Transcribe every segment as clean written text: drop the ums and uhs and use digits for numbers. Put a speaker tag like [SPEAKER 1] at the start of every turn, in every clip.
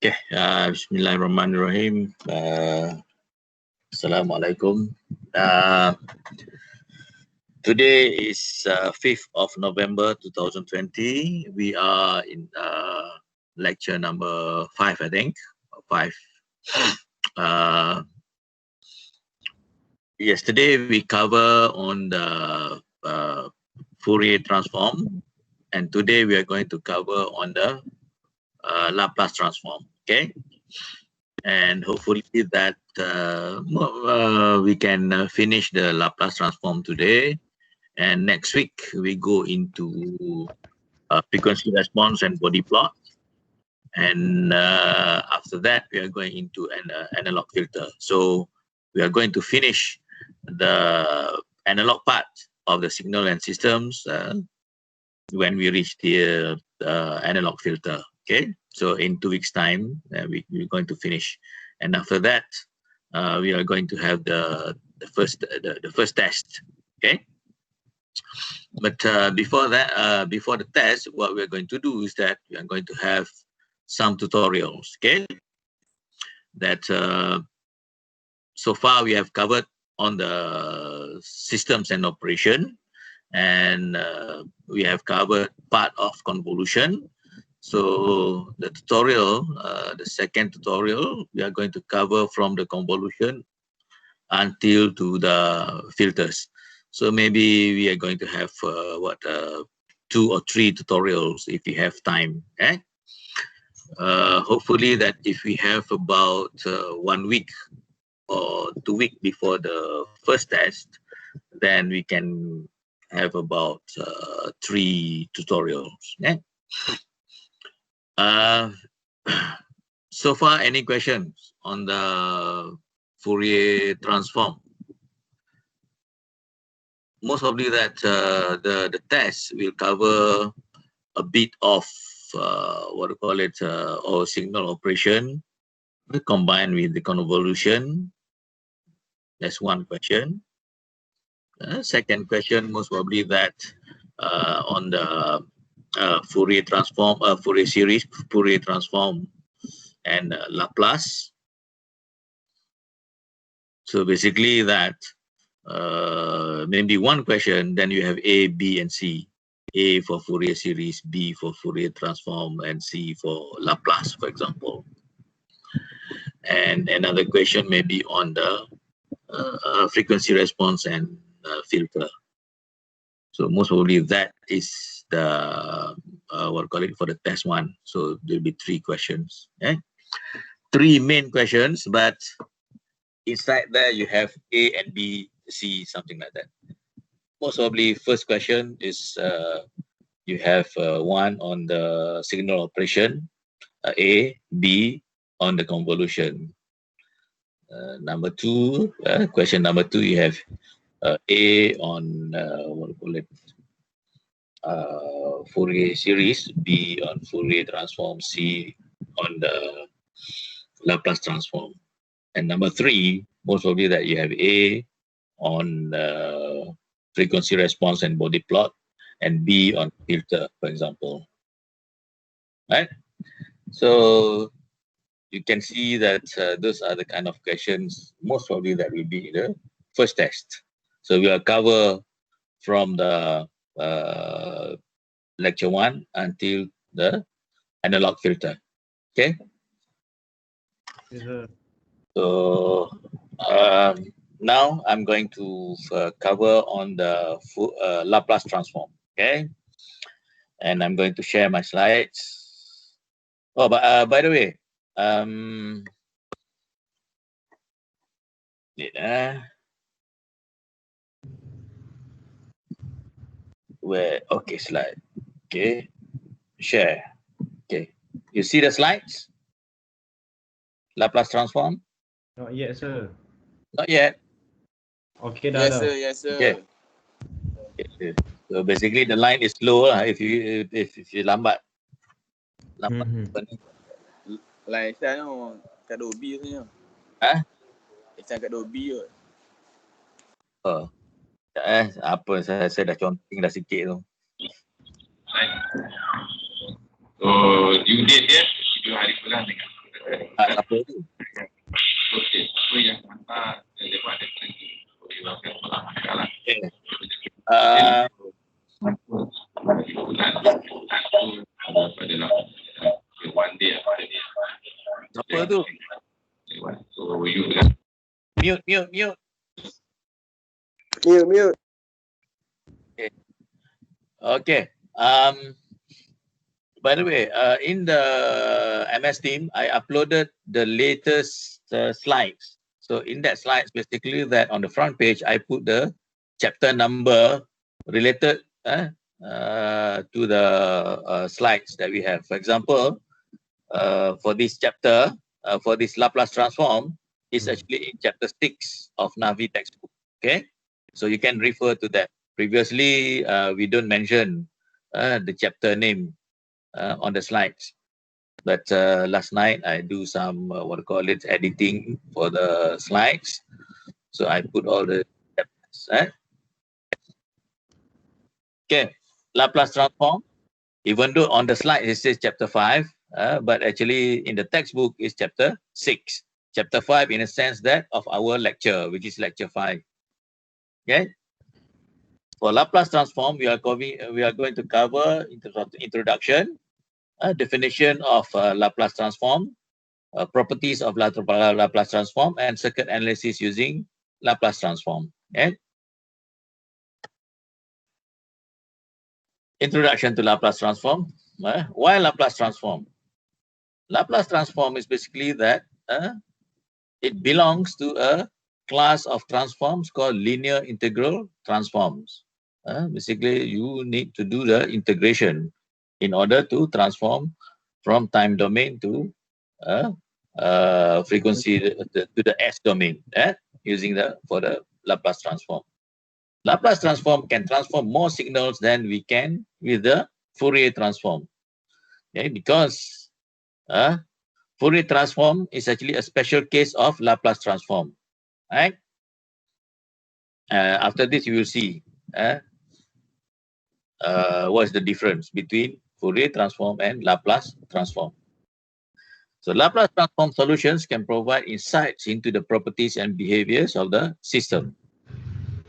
[SPEAKER 1] Okay, Bismillahirrahmanirrahim. Assalamualaikum. Today is 5th of November 2020. We are in lecture number 5, I think. 5. Yesterday we cover on the Fourier transform, and today we are going to cover on the Laplace transform. Okay, and hopefully that we can finish the Laplace transform today, and next week we go into frequency response and body plot, and after that we are going into an analog filter. So we are going to finish the analog part of the signal and systems when we reach the analog filter. Okay, so in 2 weeks time we're going to finish, and after that we are going to have the first test. Okay, but before that, before the test, what we're going to do is that we are going to have some tutorials. Okay, that so far we have covered on the systems and operation, and we have covered part of convolution. So the tutorial, the second tutorial, we are going to cover from the convolution until to the filters. So maybe we are going to have 2 or 3 tutorials if we have time. Eh? Hopefully that if we have about 1 week or 2 weeks before the first test, then we can have about 3 tutorials. Eh? So far, any questions on the Fourier transform? Most probably that the test will cover a bit of what do you call it, or signal operation combined with the convolution. That's one question. Second question, most probably that on the Fourier transform, Fourier series, Fourier transform, and Laplace. So basically that maybe one question, then you have A, B, and C. A for Fourier series, B for Fourier transform, and C for Laplace, for example. And another question may be on the frequency response and filter. So most probably that is the what call it for the test one. So there'll be 3 questions. Eh? 3 main questions, but inside there you have A and B, C, something like that. Most probably first question is you have one on the signal operation, A, B on the convolution. Number 2, question number 2, you have A on what do you call it, Fourier series, B on Fourier transform, C on the Laplace transform. And number 3, most probably that you have A on frequency response and body plot, and B on filter, for example. Right? So you can see that those are the kind of questions most probably that will be in the first test. So we will cover from the lecture 1 until the analog filter. Okay?
[SPEAKER 2] Yes, sir.
[SPEAKER 1] So now I'm going to cover on the Laplace transform. Okay? And I'm going to share my slides. Oh, but by the way, where, okay, slide. Okay, share. Okay, you see the slides? Laplace transform?
[SPEAKER 2] Not yet, sir.
[SPEAKER 1] Not yet.
[SPEAKER 2] Okay, dah.
[SPEAKER 3] Yes, sir. Yes, sir.
[SPEAKER 1] Okay. Okay. So basically the line is slow if you lambat.
[SPEAKER 3] Like saya no kat Dobi sebenarnya.
[SPEAKER 1] Ha?
[SPEAKER 3] Saya kat Dobi kot.
[SPEAKER 1] Oh. Apa saya dah conteng dah sikit tu.
[SPEAKER 4] So due date dia 7 hari bulan dengan
[SPEAKER 1] Apa tu? Mute.
[SPEAKER 4] Mute.
[SPEAKER 1] Okay. By the way, in the MS Team, I uploaded the latest slides. So in that slides, basically that on the front page, I put the chapter number related to the slides that we have. For example, for this chapter, for this Laplace transform, is actually in chapter 6 of Navi textbook. Okay, so you can refer to that. Previously, we don't mention the chapter name on the slides, but last night I do some what I call it editing for the slides, so I put all the chapters. Okay, Laplace transform. Even though on the slide it says chapter 5, but actually in the textbook is chapter 6. Chapter 5 in a sense that of our lecture, which is lecture 5. Okay. For Laplace transform, we are going to cover introduction, definition of Laplace transform, properties of Laplace transform, and circuit analysis using Laplace transform. Okay. Introduction to Laplace transform. Why Laplace transform? Laplace transform is basically that it belongs to a class of transforms called linear integral transforms. Basically, you need to do the integration in order to transform from time domain to frequency to the S domain, using for the Laplace transform. Laplace transform can transform more signals than we can with the Fourier transform. Okay, because Fourier transform is actually a special case of Laplace transform. Right? After this, you will see what is the difference between Fourier transform and Laplace transform. So Laplace transform solutions can provide insights into the properties and behaviors of the system.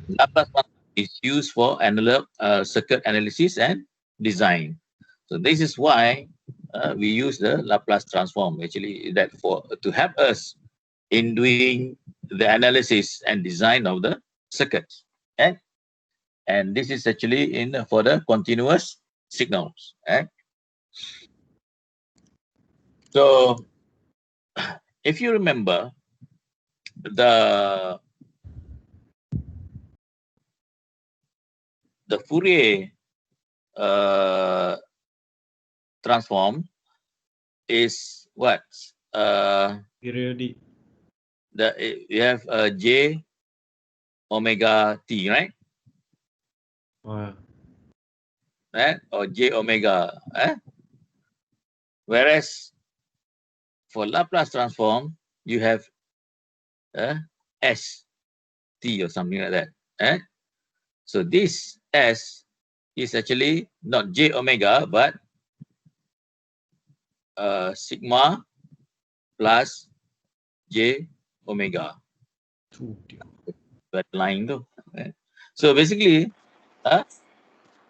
[SPEAKER 1] Laplace transform is used for analog circuit analysis and design. So this is why we use the Laplace transform actually to help us in doing the analysis and design of the circuits. Okay? And this is actually for the continuous signals. Okay? So if you remember the Fourier transform is what?
[SPEAKER 2] Periodic.
[SPEAKER 1] You have J omega T, right? Right? Or J omega. Whereas for Laplace transform, you have S T or something like that. So this S is actually not J omega, but sigma plus J omega. That line though. So basically,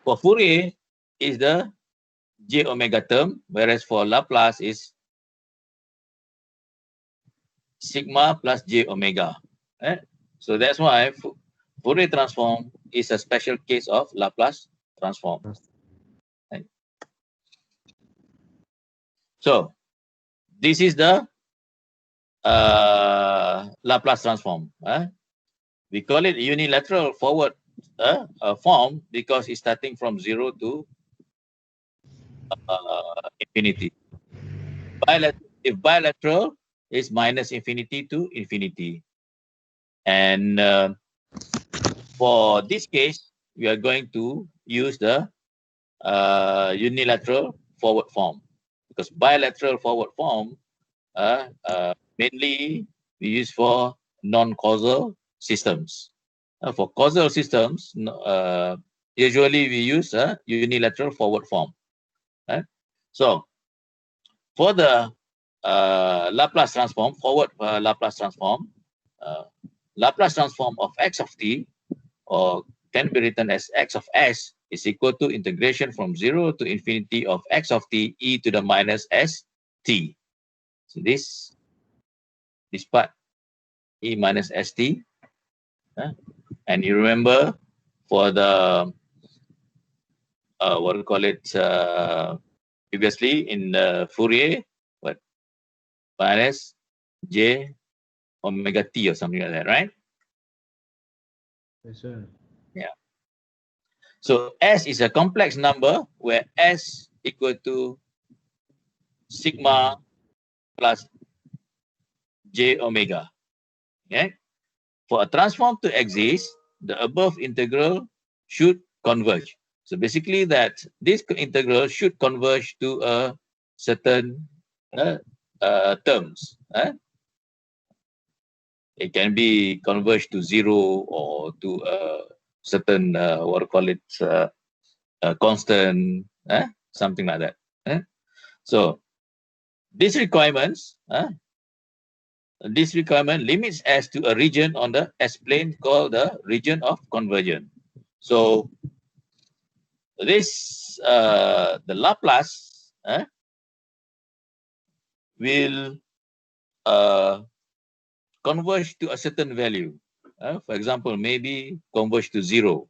[SPEAKER 1] for Fourier is the J omega term, whereas for Laplace is sigma plus J omega. So that's why Fourier transform is a special case of Laplace transform. So this is the Laplace transform. We call it unilateral forward form because it's starting from 0 to infinity. If bilateral, is minus infinity to infinity. And for this case, we are going to use the unilateral forward form, because bilateral forward form mainly we use for non-causal systems. For causal systems, usually we use a unilateral forward form. So for the Laplace transform, forward Laplace transform of x of t, or can be written as x of s, is equal to integration from 0 to infinity of x of t e to the minus st. So this part e minus st, and you remember for the what do you call it, previously in Fourier, what, minus j omega t or something like that, right?
[SPEAKER 2] Yes, sir.
[SPEAKER 1] Yeah. So S is a complex number where S equal to sigma plus j omega. Okay. For a transform to exist, the above integral should converge. So basically that this integral should converge to a certain terms. It can be converged to 0 or to a certain, what do you call it, constant, something like that. So these requirements, this requirement limits S to a region on the S-plane called the region of convergence. So this, the Laplace will converge to a certain value. For example, maybe converge to 0,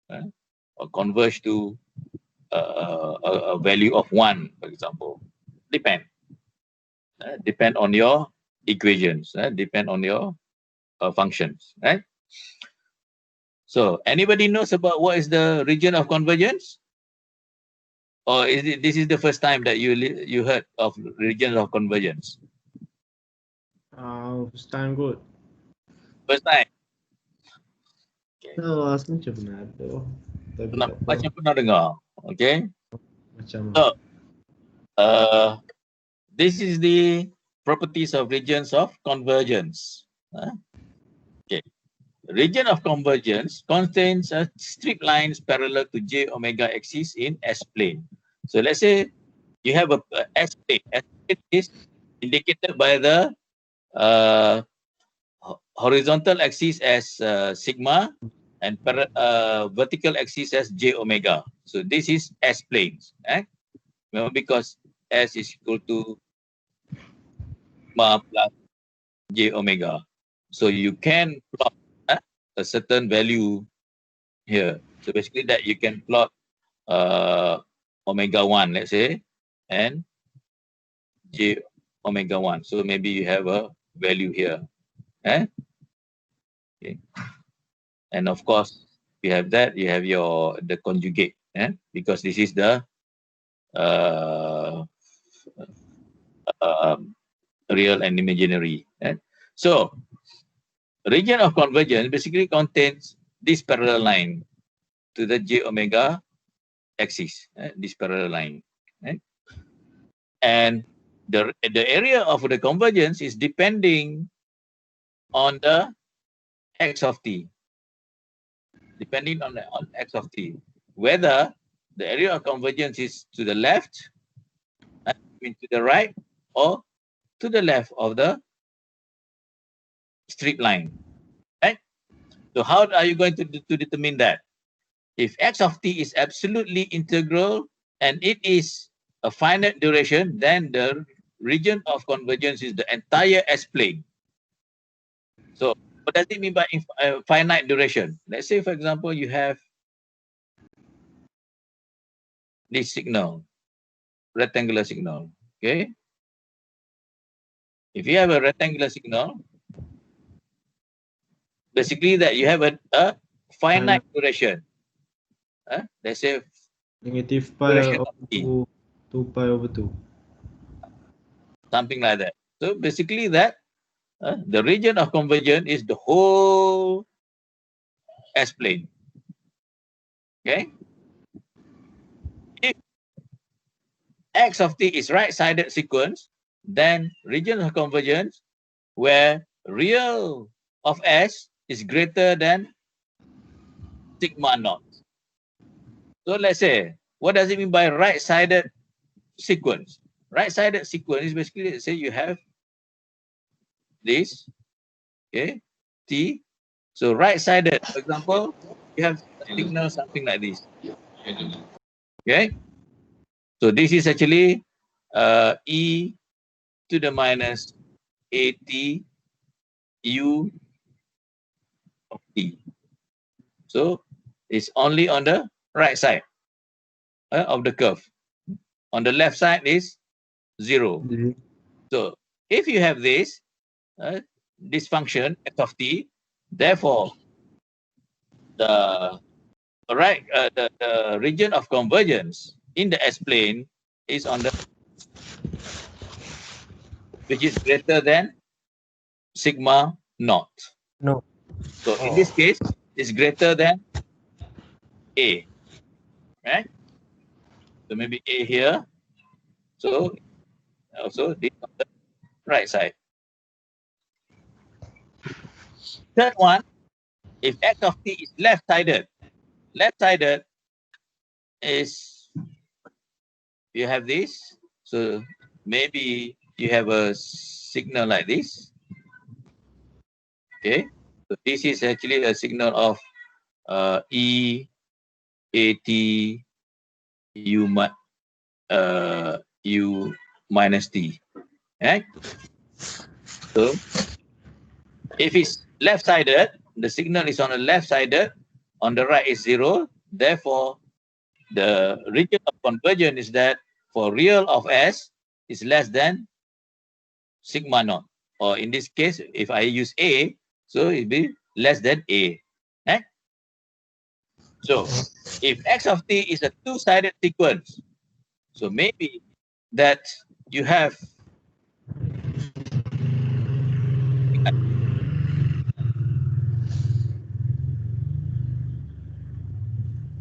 [SPEAKER 1] or converge to a value of 1, for example. Depend on your equations, depend on your functions, right? So anybody knows about what is the region of convergence? Or is it, this is the first time that you heard of region of convergence?
[SPEAKER 2] First time good.
[SPEAKER 1] First time.
[SPEAKER 2] Terus macam pernah ada. Tapi tak tahu.
[SPEAKER 1] Macam pernah dengar. Okay.
[SPEAKER 2] Macam
[SPEAKER 1] So, this is the properties of regions of convergence. Okay. Region of convergence contains straight lines parallel to j omega axis in S-plane. So let's say you have a S-plane. S-plane is indicated by the horizontal axis as sigma and vertical axis as j omega. So this is S-planes. Because S is equal to sigma plus j omega. So you can plot a certain value here. So basically that you can plot omega 1, let's say, and j omega 1. So maybe you have a value here. Okay. And of course, you have that, you have the conjugate, because this is the real and imaginary. So region of convergence basically contains this parallel line to the j omega axis, this parallel line. And the area of the convergence is depending on the x of t, depending on x of t, whether the area of convergence is to the left, I mean to the right, or to the left of the straight line. Right? So how are you going to determine that? If x of t is absolutely integral and it is a finite duration, then the region of convergence is the entire S-plane. So what does it mean by finite duration? Let's say, for example, you have this signal, rectangular signal, okay? If you have a rectangular signal, basically that you have a finite duration. Let's say
[SPEAKER 2] negative pi over 2 pi over 2.
[SPEAKER 1] Something like that. So basically that the region of convergence is the whole S-plane. Okay? If x of t is right-sided sequence, then region of convergence where real of S is greater than sigma naught. So let's say, what does it mean by right-sided sequence? Right-sided sequence is basically, let's say you have this, okay, t. So right-sided, for example, you have a signal something like this. Okay, so this is actually e to the minus at u of t. So it's only on the right side of the curve. On the left side is 0. So if you have this function f of t, therefore the the region of convergence in the S-plane is on the, which is greater than sigma naught.
[SPEAKER 2] No.
[SPEAKER 1] So in this case, it's greater than A, right? So maybe A here. So also this on the right side. Third one, if x of t is left-sided is, you have this. So maybe you have a signal like this. Okay. So this is actually a signal of E A T U U minus T. Right? So if it's left-sided, the signal is on the left-sided, on the right is 0. Therefore, the region of convergence is that for real of S is less than sigma naught. Or in this case, if I use A, so it will be less than A. Right? So if x of t is a two-sided sequence, so maybe that you have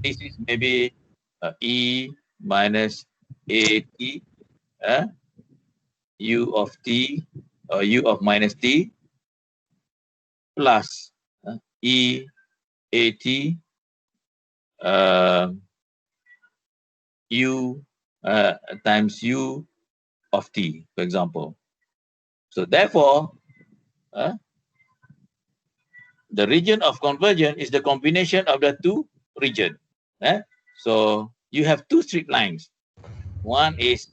[SPEAKER 1] this is maybe E minus A t u of t or u of minus t plus E A t u times u of t, for example. So therefore, the region of convergence is the combination of the two regions. So you have two straight lines. One is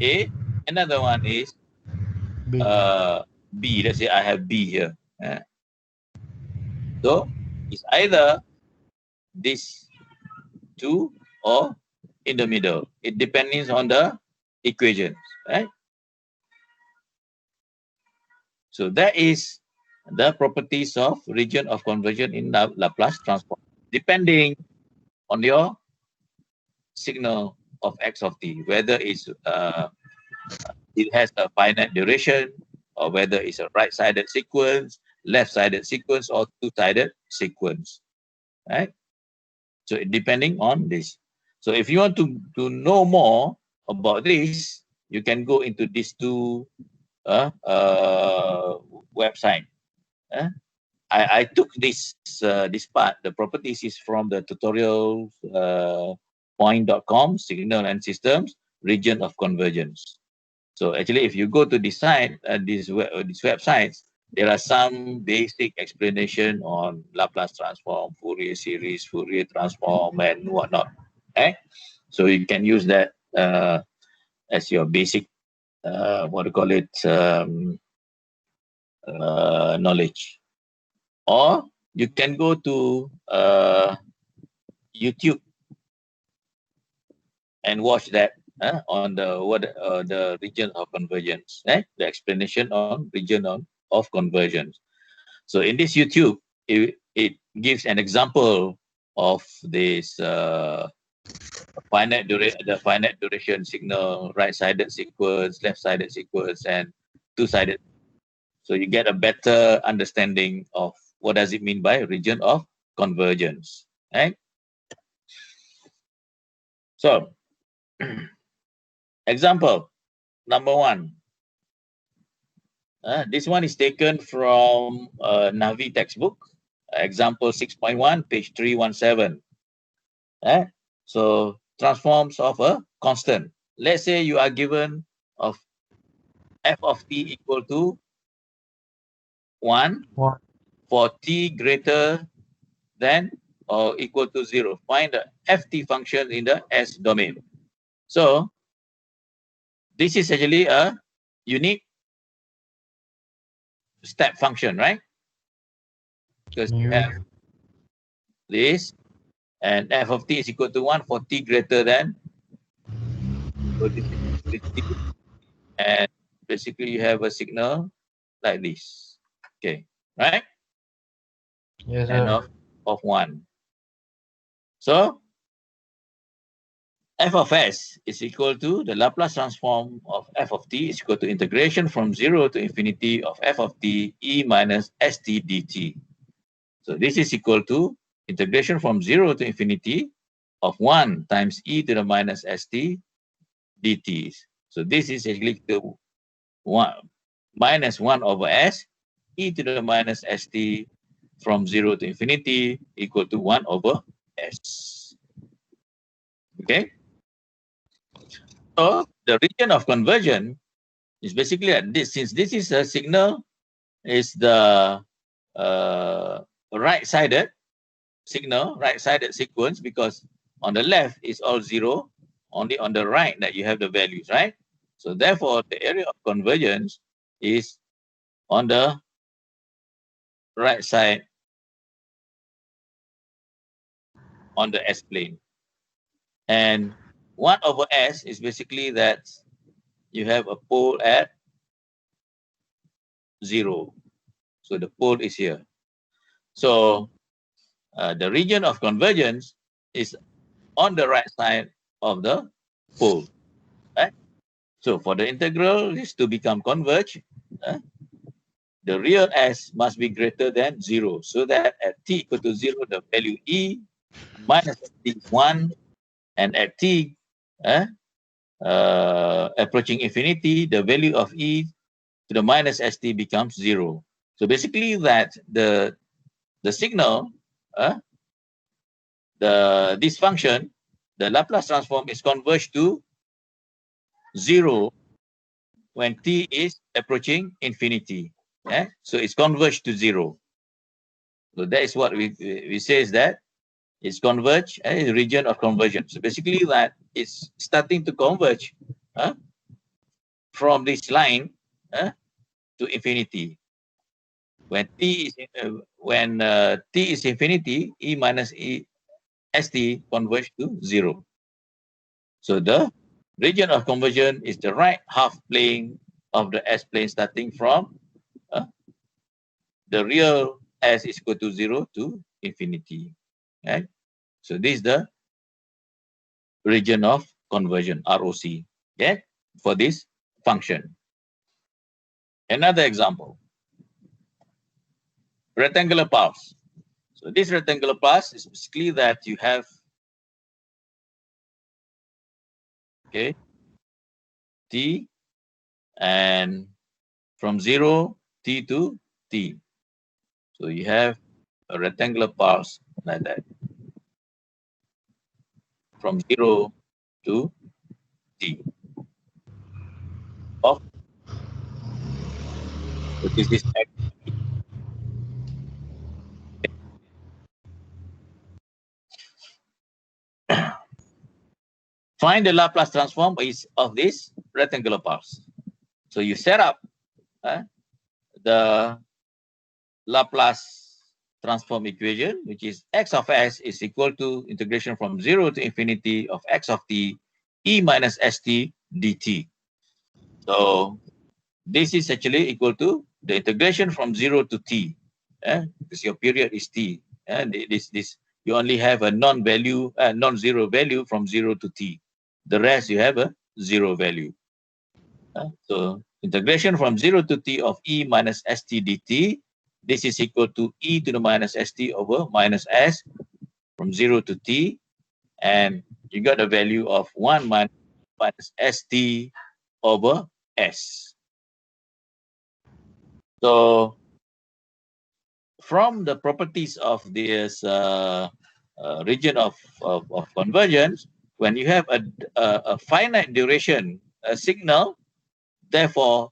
[SPEAKER 1] A, another one is
[SPEAKER 2] B.
[SPEAKER 1] B. Let's say I have B here. So it's either these two or in the middle. It depends on the equations, right? So that is the properties of region of convergence in Laplace transform, depending on your signal of x of t, whether it's it has a finite duration, or whether it's a right-sided sequence, left-sided sequence, or two-sided sequence, right? So depending on this. So if you want to know more about this, you can go into these two website. I took this part, the properties is from the tutorial point.com, signal and systems, region of convergence. So actually, if you go to this site, these websites, there are some basic explanation on Laplace transform, Fourier series, Fourier transform, and whatnot. Okay, so you can use that as your basic, what do you call it, knowledge. Or you can go to YouTube and watch that on the region of convergence, right? The explanation on region of convergence. So in this YouTube, it gives an example of this the finite duration signal, right-sided sequence, left-sided sequence, and two-sided. So you get a better understanding of what does it mean by region of convergence, right? So example number 1. This one is taken from Navi textbook, example 6.1, page 317. So transforms of a constant. Let's say you are given of f of t equal to 1 for t greater than or equal to 0. Find the ft function in the S domain. So this is actually a unique step function, right? Because you have this, and f of t is equal to 1 for t greater than, so this is t, and basically you have a signal like this. Okay, right?
[SPEAKER 2] Yes,
[SPEAKER 1] And
[SPEAKER 2] sir.
[SPEAKER 1] of 1. So f of s is equal to the Laplace transform of f of t is equal to integration from 0 to infinity of f of t e minus st dt. So this is equal to integration from 0 to infinity of 1 times e to the minus st dt. So this is actually to 1 minus 1 over s e to the minus st from 0 to infinity equal to 1 over s. Okay? So the region of conversion is basically at this. Since this is a signal, is the right-sided signal, right-sided sequence, because on the left is all 0, only on the right that you have the values, right? So therefore, the area of convergence is on the right side on the S-plane. And 1 over S is basically that you have a pole at 0. So the pole is here. So the region of convergence is on the right side of the pole. Right? So for the integral is to become converge, the real S must be greater than 0, so that at t equal to 0, the value e minus t is 1, and at t approaching infinity, the value of e to the minus st becomes 0. So basically that the signal, this function, the Laplace transform is converged to 0 when t is approaching infinity. So it's converged to 0. So that is what we say is that it's converge, region of convergence. So basically that it's starting to converge from this line to infinity. When t is t is infinity, e minus e st converge to 0. So the region of convergence is the right half plane of the S-plane starting from the real S is equal to 0 to infinity. Right? So this is the region of convergence, ROC, for this function. Another example, rectangular pulse. So this rectangular pulse is basically that you have, t, and from 0, t to t. So you have a rectangular pulse like that, from 0 to t. So this is x. Find the Laplace transform of this rectangular pulse. So you set up the Laplace transform equation, which is x of s is equal to integration from 0 to infinity of x of t e minus st dt. So this is actually equal to the integration from 0 to t, because your period is t. And this you only have a non-zero value from 0 to t. The rest you have a 0 value. So integration from 0 to t of e minus st dt. This is equal to e to the minus st over minus s from 0 to t. And you got a value of 1 minus st over s. So from the properties of this region of convergence, when you have a finite duration signal, therefore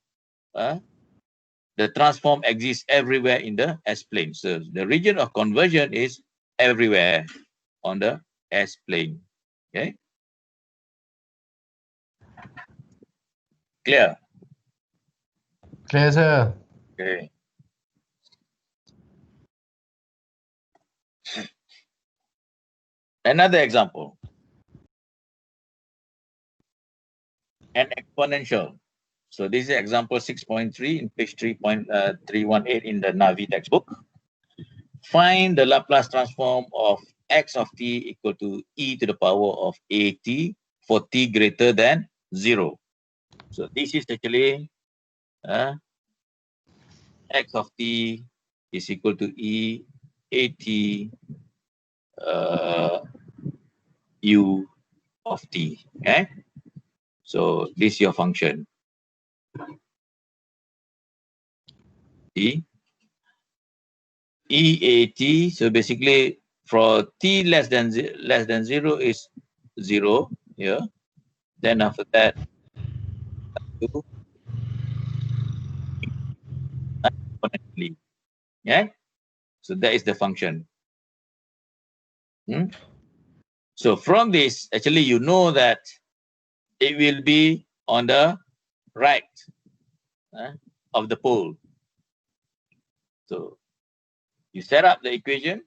[SPEAKER 1] the transform exists everywhere in the S-plane. So the region of convergence is everywhere on the S plane. Okay, clear?
[SPEAKER 2] Clear, sir.
[SPEAKER 1] Okay. Another example. An exponential. So this is example 6.3 in page 3.318 in the Navi textbook. Find the Laplace transform of x of t equal to e to the power of at for t greater than 0. So this is actually x of t is equal to e at u of t. Okay, so this is your function t EAT. So basically, for t less than 0 is 0 here. Then after that, exponentially. Yeah. So that is the function. So from this, actually, you know that it will be on the right of the pole. So you set up the equation.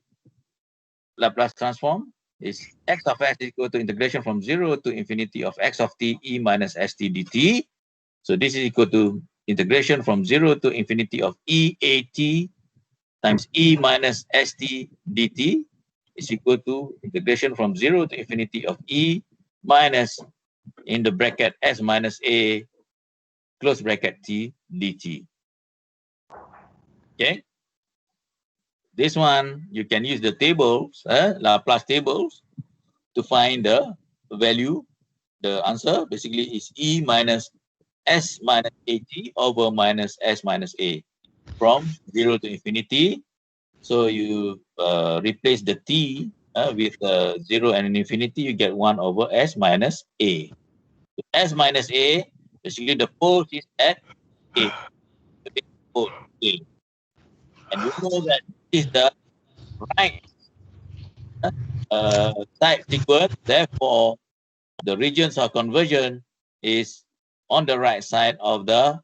[SPEAKER 1] Laplace transform is x of s equal to integration from 0 to infinity of x of t e minus st dt. So this is equal to integration from 0 to infinity of EAT times e minus st dt is equal to integration from 0 to infinity of e minus in the bracket s minus a close bracket t dt. Okay. This one, you can use the tables, Laplace tables, to find the value. The answer basically is e minus s minus at over minus s minus a from 0 to infinity. So you replace the t with 0 and an infinity, you get 1 over s minus a. So s minus a, basically the pole is at a. The big pole a. And you know that this is the right type sequence. Therefore, the regions of conversion is on the right side of the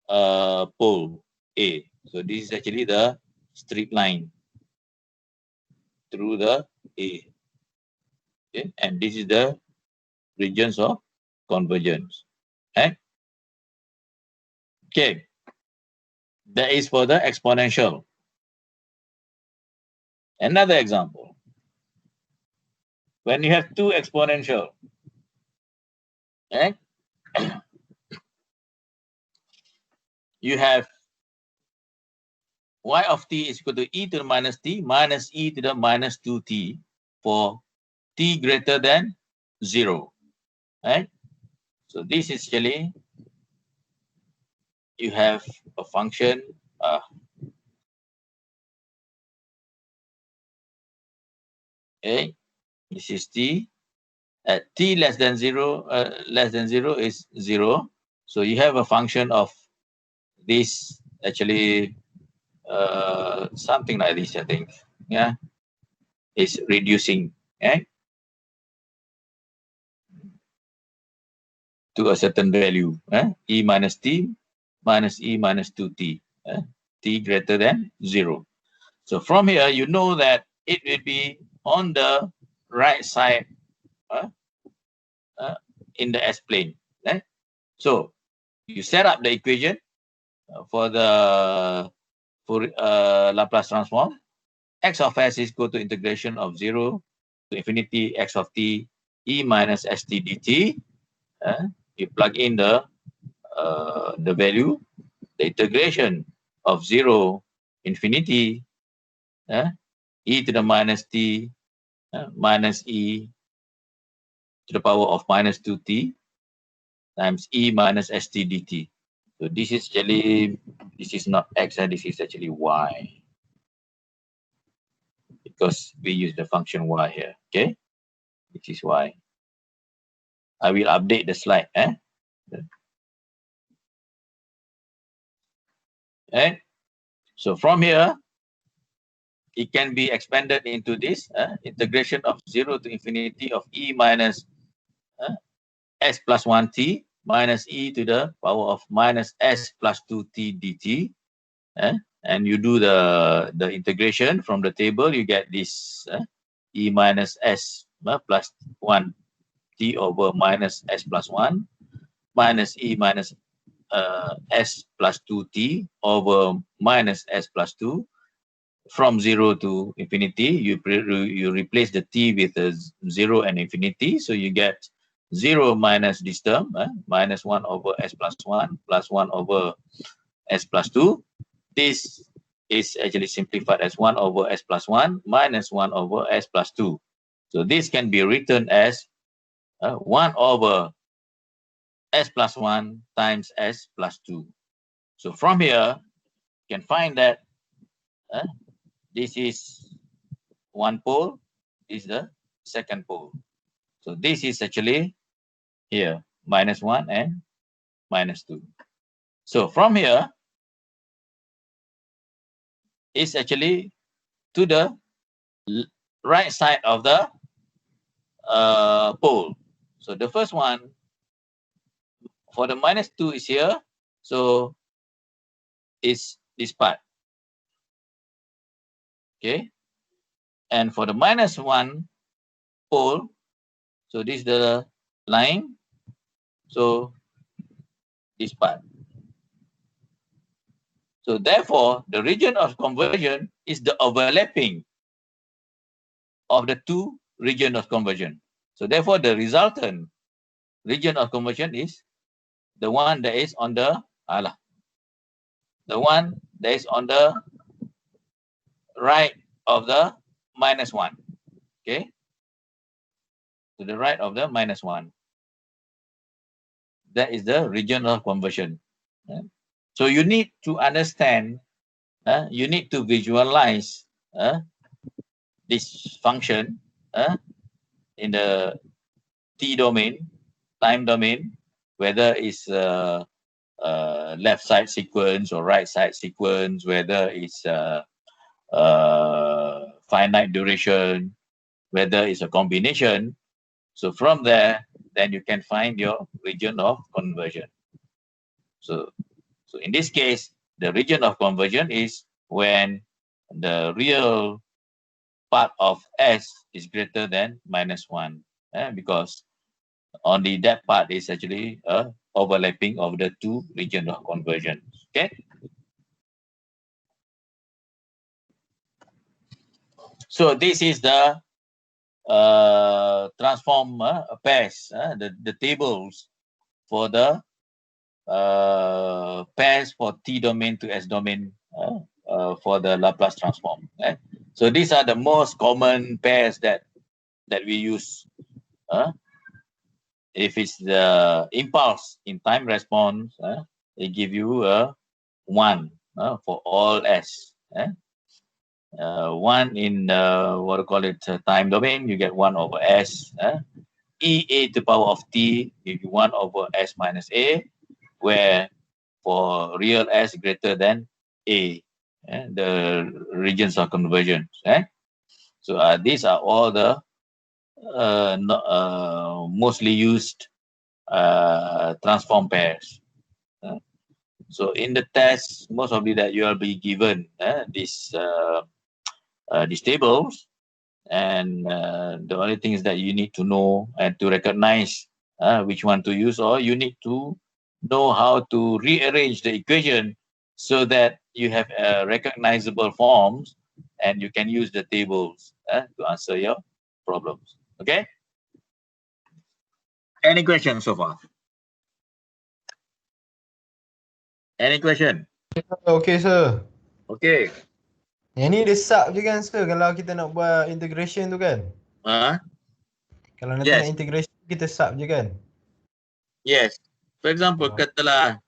[SPEAKER 1] pole A. So this is actually the straight line through the A. Okay? And this is the regions of convergence. Okay? Okay. That is for the exponential. Another example. When you have two exponential, okay? You have y of t is equal to e to the minus t minus e to the minus 2t for t greater than 0. Right? So this is actually, you have a function okay, this is t at t less than 0 is 0. So you have a function of this actually something like this, I think. Yeah, it's reducing, okay, to a certain value, e minus t minus e minus 2t, t greater than 0. So from here, you know that it will be on the right side in the S plane. So you set up the equation for the Laplace transform. X of s is equal to integration of 0 to infinity x of t e minus st dt. You plug in the value, the integration of 0 infinity e to the minus t minus e to the power of minus 2t times e minus st dt. So this is actually, this is not x, this is actually y, because we use the function y here. Okay, this is y. I will update the slide. Okay. So from here, it can be expanded into this integration of 0 to infinity of e minus s plus 1t minus e to the power of minus s plus 2t dt. And you do the integration from the table, you get this e minus s plus 1t over minus s plus 1 minus e minus s plus 2t over minus s plus 2. From 0 to infinity, you replace the t with a 0 and infinity, so you get 0 minus this term, minus 1 over s plus 1 plus 1 over s plus 2. This is actually simplified as 1 over s plus 1 minus 1 over s plus 2. So this can be written as 1 over s plus 1 times s plus 2. So from here, you can find that this is one pole, this is the second pole. So this is actually here, minus 1 and minus 2. So from here, it's actually to the right side of the pole. So the first one, for the minus 2 is here, so it's this part. Okay. And for the minus 1 pole, so this is the line, so this part. So therefore, the region of conversion is the overlapping of the two regions of conversion. So therefore, the resultant region of conversion is the one that is on the right of the minus 1. Okay, to the right of the minus 1. That is the region of conversion. So you need to understand, you need to visualize this function in the t domain, time domain, whether it's left side sequence or right side sequence, whether it's finite duration, whether it's a combination. So from there, then you can find your region of conversion. So in this case, the region of conversion is when the real part of S is greater than minus 1, because only that part is actually a overlapping of the two regions of conversion. Okay. So this is the transform pairs, the tables for the pairs for T domain to S domain for the Laplace transform. So these are the most common pairs that we use. If it's the impulse in time response, they give you a 1 for all S. 1 in what do you call it, time domain, you get 1 over S. E to the power of T, give you 1 over S minus A, where for real S greater than A, the regions of convergence. So these are all the mostly used transform pairs. So in the test, most probably that you will be given these tables, and the only thing is that you need to know and to recognize which one to use, or you need to know how to rearrange the equation so that you have recognizable forms and you can use the tables to answer your problems. Okay? Any questions so far? Any question?
[SPEAKER 2] Okay, sir.
[SPEAKER 1] Okay.
[SPEAKER 2] Yang ni dia sub je kan, sir, kalau kita nak buat integration tu kan? Kalau nanti nak integration, kita sub je kan?
[SPEAKER 1] Yes. For example, katalah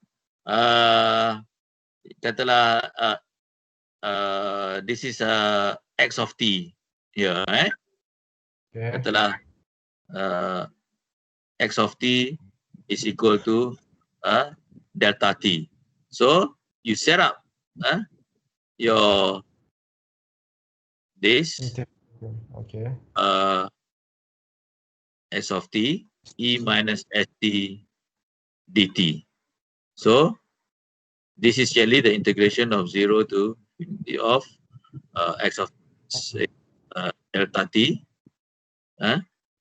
[SPEAKER 1] this is x of t here,
[SPEAKER 2] Okay.
[SPEAKER 1] Katalah x of t is equal to delta t. So you set up your this
[SPEAKER 2] Okay.
[SPEAKER 1] S of t e minus st dt. So this is actually the integration of 0 to infinity of x of delta t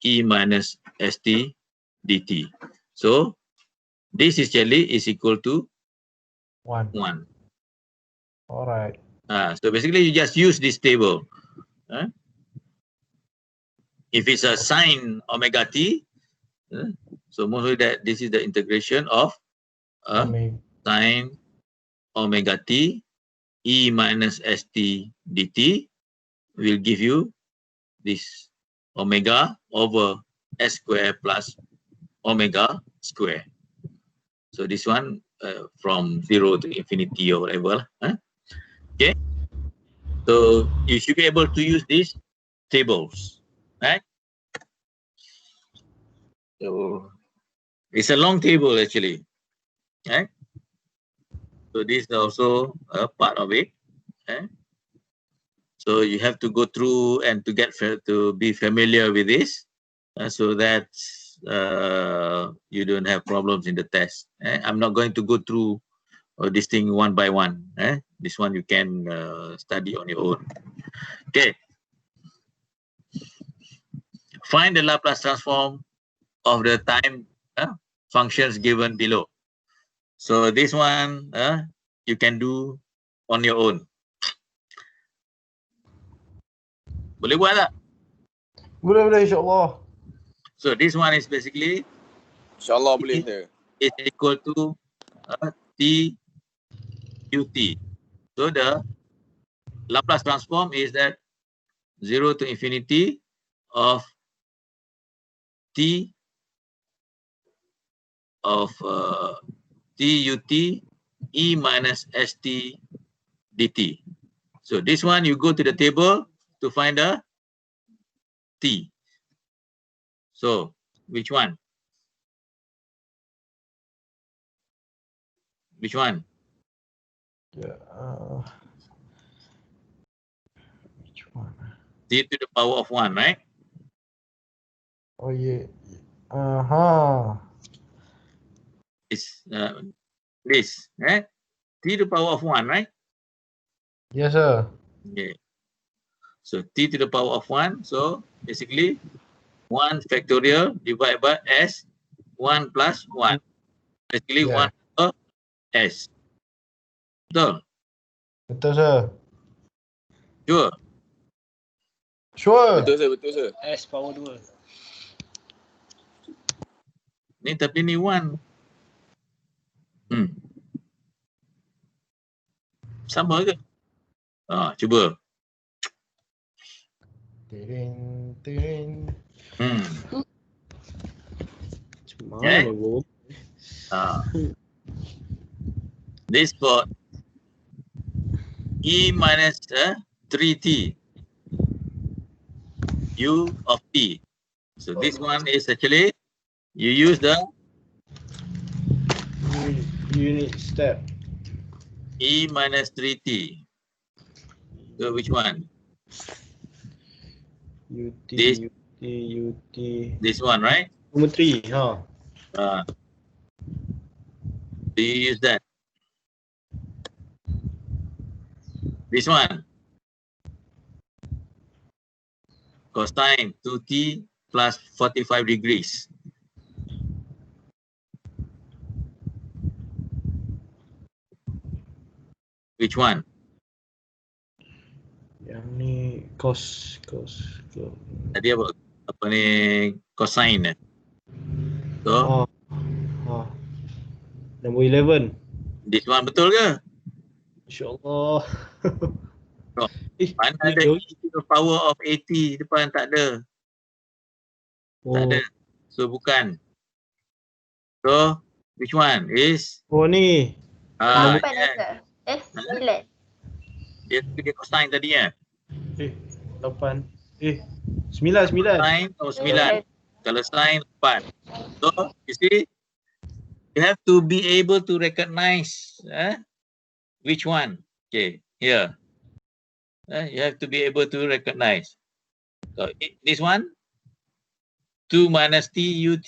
[SPEAKER 1] e minus st dt. So this is actually is equal to
[SPEAKER 2] 1.
[SPEAKER 1] 1.
[SPEAKER 2] All right.
[SPEAKER 1] So basically you just use this table. If it's a sine omega t, so mostly that this is the integration of sine omega t e minus st dt will give you this omega over s square plus omega square. So this one from 0 to infinity or whatever. Okay. So you should be able to use these tables, right? So it's a long table actually, right? So this is also a part of it. So you have to go through and to be familiar with this, so that you don't have problems in the test. I'm not going to go through this thing one by one. This one you can study on your own. Okay. Find the Laplace transform of the time functions given below. So this one you can do on your own. Boleh buat tak?
[SPEAKER 2] Boleh, insyaAllah.
[SPEAKER 1] So this one is basically
[SPEAKER 3] InsyaAllah boleh saya.
[SPEAKER 1] is equal to t ut. So the Laplace transform is that 0 to infinity of t of t ut e minus st dt. So this one you go to the table to find a t. So which one? Which one?
[SPEAKER 2] Yeah. Which one?
[SPEAKER 1] T to the power of 1, right?
[SPEAKER 2] Oh yeah.
[SPEAKER 1] It's this, right? T to the power of 1, right?
[SPEAKER 2] Yes, sir.
[SPEAKER 1] Okay. So t to the power of 1. So basically 1 factorial divided by s 1 plus 1. Basically 1 over s. Betul?
[SPEAKER 2] Betul, sir.
[SPEAKER 1] Sure.
[SPEAKER 2] Sure.
[SPEAKER 3] Betul sir.
[SPEAKER 4] S power 2.
[SPEAKER 1] Ni tapi ni 1. Sama ke? Cuba.
[SPEAKER 2] Tiring.
[SPEAKER 4] Mana bro?
[SPEAKER 1] This got e minus 3t u of t. So this one is actually you use the
[SPEAKER 2] Unit step.
[SPEAKER 1] e minus 3t. So which one?
[SPEAKER 2] UT.
[SPEAKER 1] This one, right?
[SPEAKER 2] Number 3, huh?
[SPEAKER 1] Do you use that? This one. Cosine 2t plus 45 degrees. Which one?
[SPEAKER 2] Yang ni cos.
[SPEAKER 1] Tadi apa ni cosine. So
[SPEAKER 2] Number 11.
[SPEAKER 1] this one betul ke?
[SPEAKER 2] InsyaAllah.
[SPEAKER 1] No. Mana ada e to the power of 80 depan, tak ada. Tak ada. So bukan. So which one is?
[SPEAKER 2] Oh ni.
[SPEAKER 1] Yeah.
[SPEAKER 5] 9.
[SPEAKER 1] Dia cosine tadi ya.
[SPEAKER 2] 8. 9.
[SPEAKER 1] Sine atau 9. Kalau sine 8. So you see, you have to be able to recognize which one. Okay, here. You have to be able to recognize. So this one, 2 minus t ut,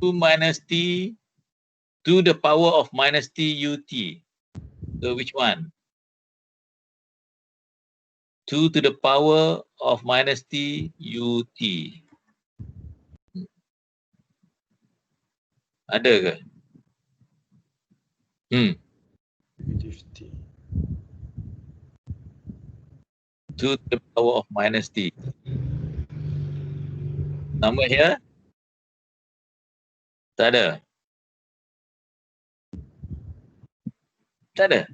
[SPEAKER 1] 2 minus t to the power of minus t ut. So which one? 2 to the power of minus t ut. Ada ke? 2 to the power of minus t. Number here? Tak ada. Tak ada.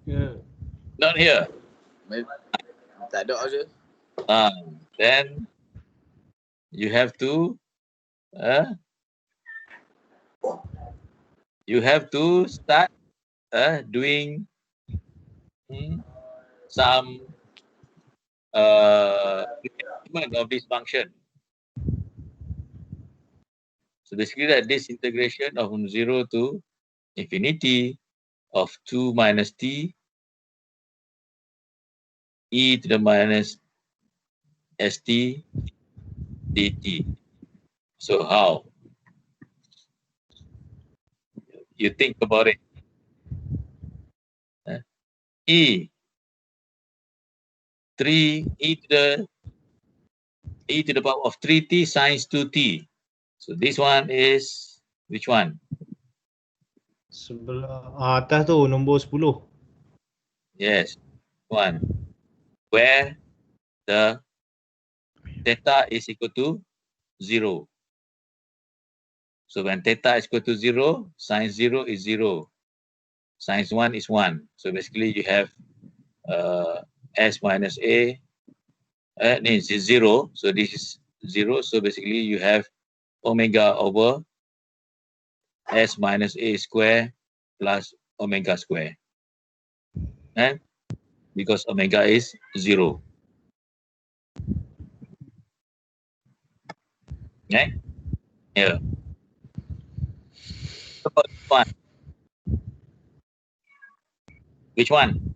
[SPEAKER 4] Yeah.
[SPEAKER 1] Not here.
[SPEAKER 3] Tak ada je.
[SPEAKER 1] Then you have to start doing some rearrangement of this function. So basically that this integration of 0 to infinity of 2 minus t e to the minus st dt. So how? You think about it. E 3 e to the power of 3t sines 2t. So this one is which one?
[SPEAKER 4] Sebelah atas tu nombor 10.
[SPEAKER 1] Yes, one. Where the theta is equal to 0. So when theta is equal to 0, sine 0 is 0. Sine 1 is 1. So basically you have s minus a is 0. So this is 0. So basically you have omega over s minus a square plus omega square. And because omega is 0. Okay? Yeah. About this one. Which one?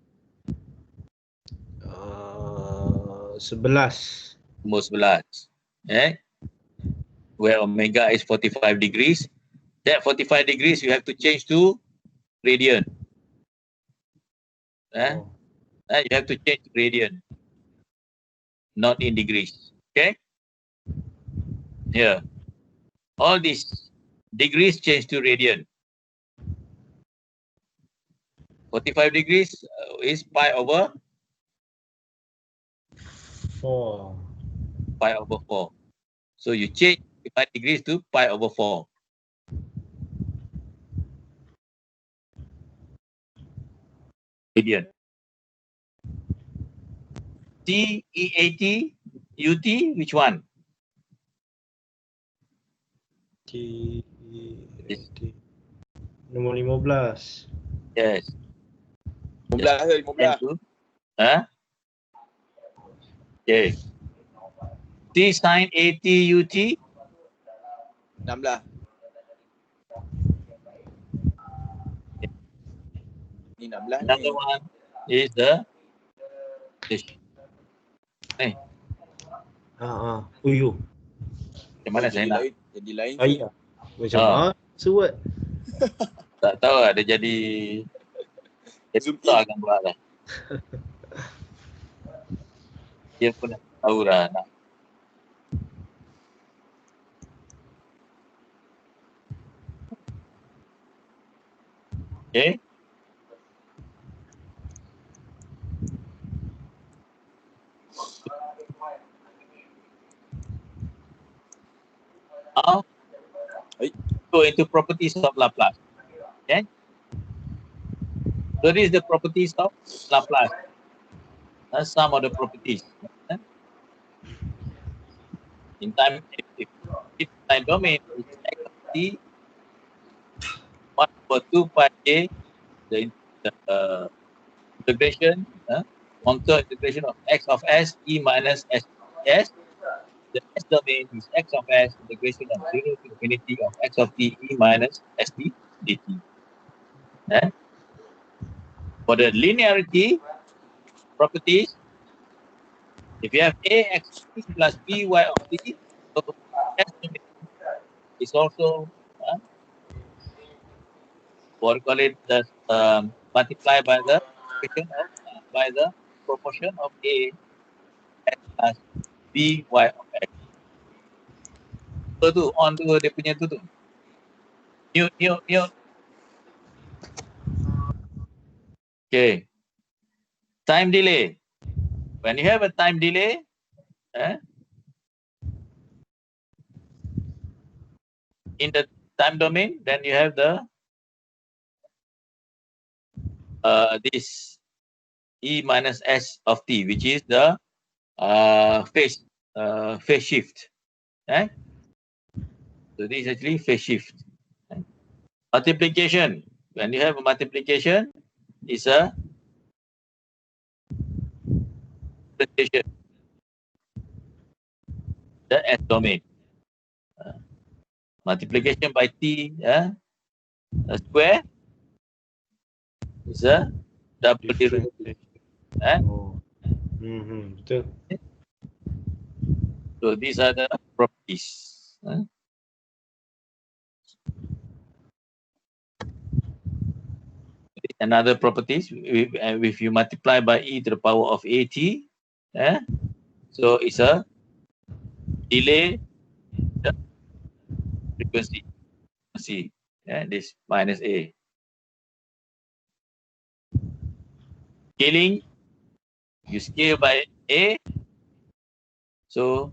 [SPEAKER 4] 11.
[SPEAKER 1] Nomor 11. Okay? Where omega is 45 degrees. That 45 degrees you have to change to radian. You have to change to radian, not in degrees. Okay? Here. All these degrees change to radian. 45 degrees is pi over
[SPEAKER 4] 4.
[SPEAKER 1] pi over 4. So you change 45 degrees to pi over 4. Radian. T, EAT, UT, which one?
[SPEAKER 4] T. Nombor 15.
[SPEAKER 1] Yes.
[SPEAKER 3] 15 ke 15?
[SPEAKER 1] Huh? Okay. T sine AT UT.
[SPEAKER 3] 16. Ni 16
[SPEAKER 1] Another
[SPEAKER 3] ni.
[SPEAKER 1] one is the
[SPEAKER 4] Uyu.
[SPEAKER 1] Macam mana saya nak?
[SPEAKER 3] Jadi lain ke?
[SPEAKER 4] Ayah. Macam mana? Suat.
[SPEAKER 1] Tak tahu lah, dia jadi susah gambar lah. Dia pun dah tahu lah nak. Okay. Now, go into properties of Laplace. Okay. So this is the properties of Laplace. That's some of the properties. In time, if time domain is x of t 1 over 2 pi j, the integration, contour integration of x of s e minus s. The s domain is x of s integration of 0 to infinity of x of t e minus st dt. For the linearity properties, if you have ax t plus by of t, so S domain is also what we call it, the multiply by the proportion of a x plus by of x. So tu on tu dia punya tu. Mute. Okay. Time delay. When you have a time delay, in the time domain, then you have the this e minus s of t, which is the phase shift. So this is actually phase shift. Multiplication. When you have a multiplication, is a differentiation. The S domain. Multiplication by t a square is a double derivative.
[SPEAKER 4] Betul.
[SPEAKER 1] So these are the properties. Another properties, if you multiply by e to the power of at, so it's a delay frequency. See, this minus a. Scaling, you scale by a, so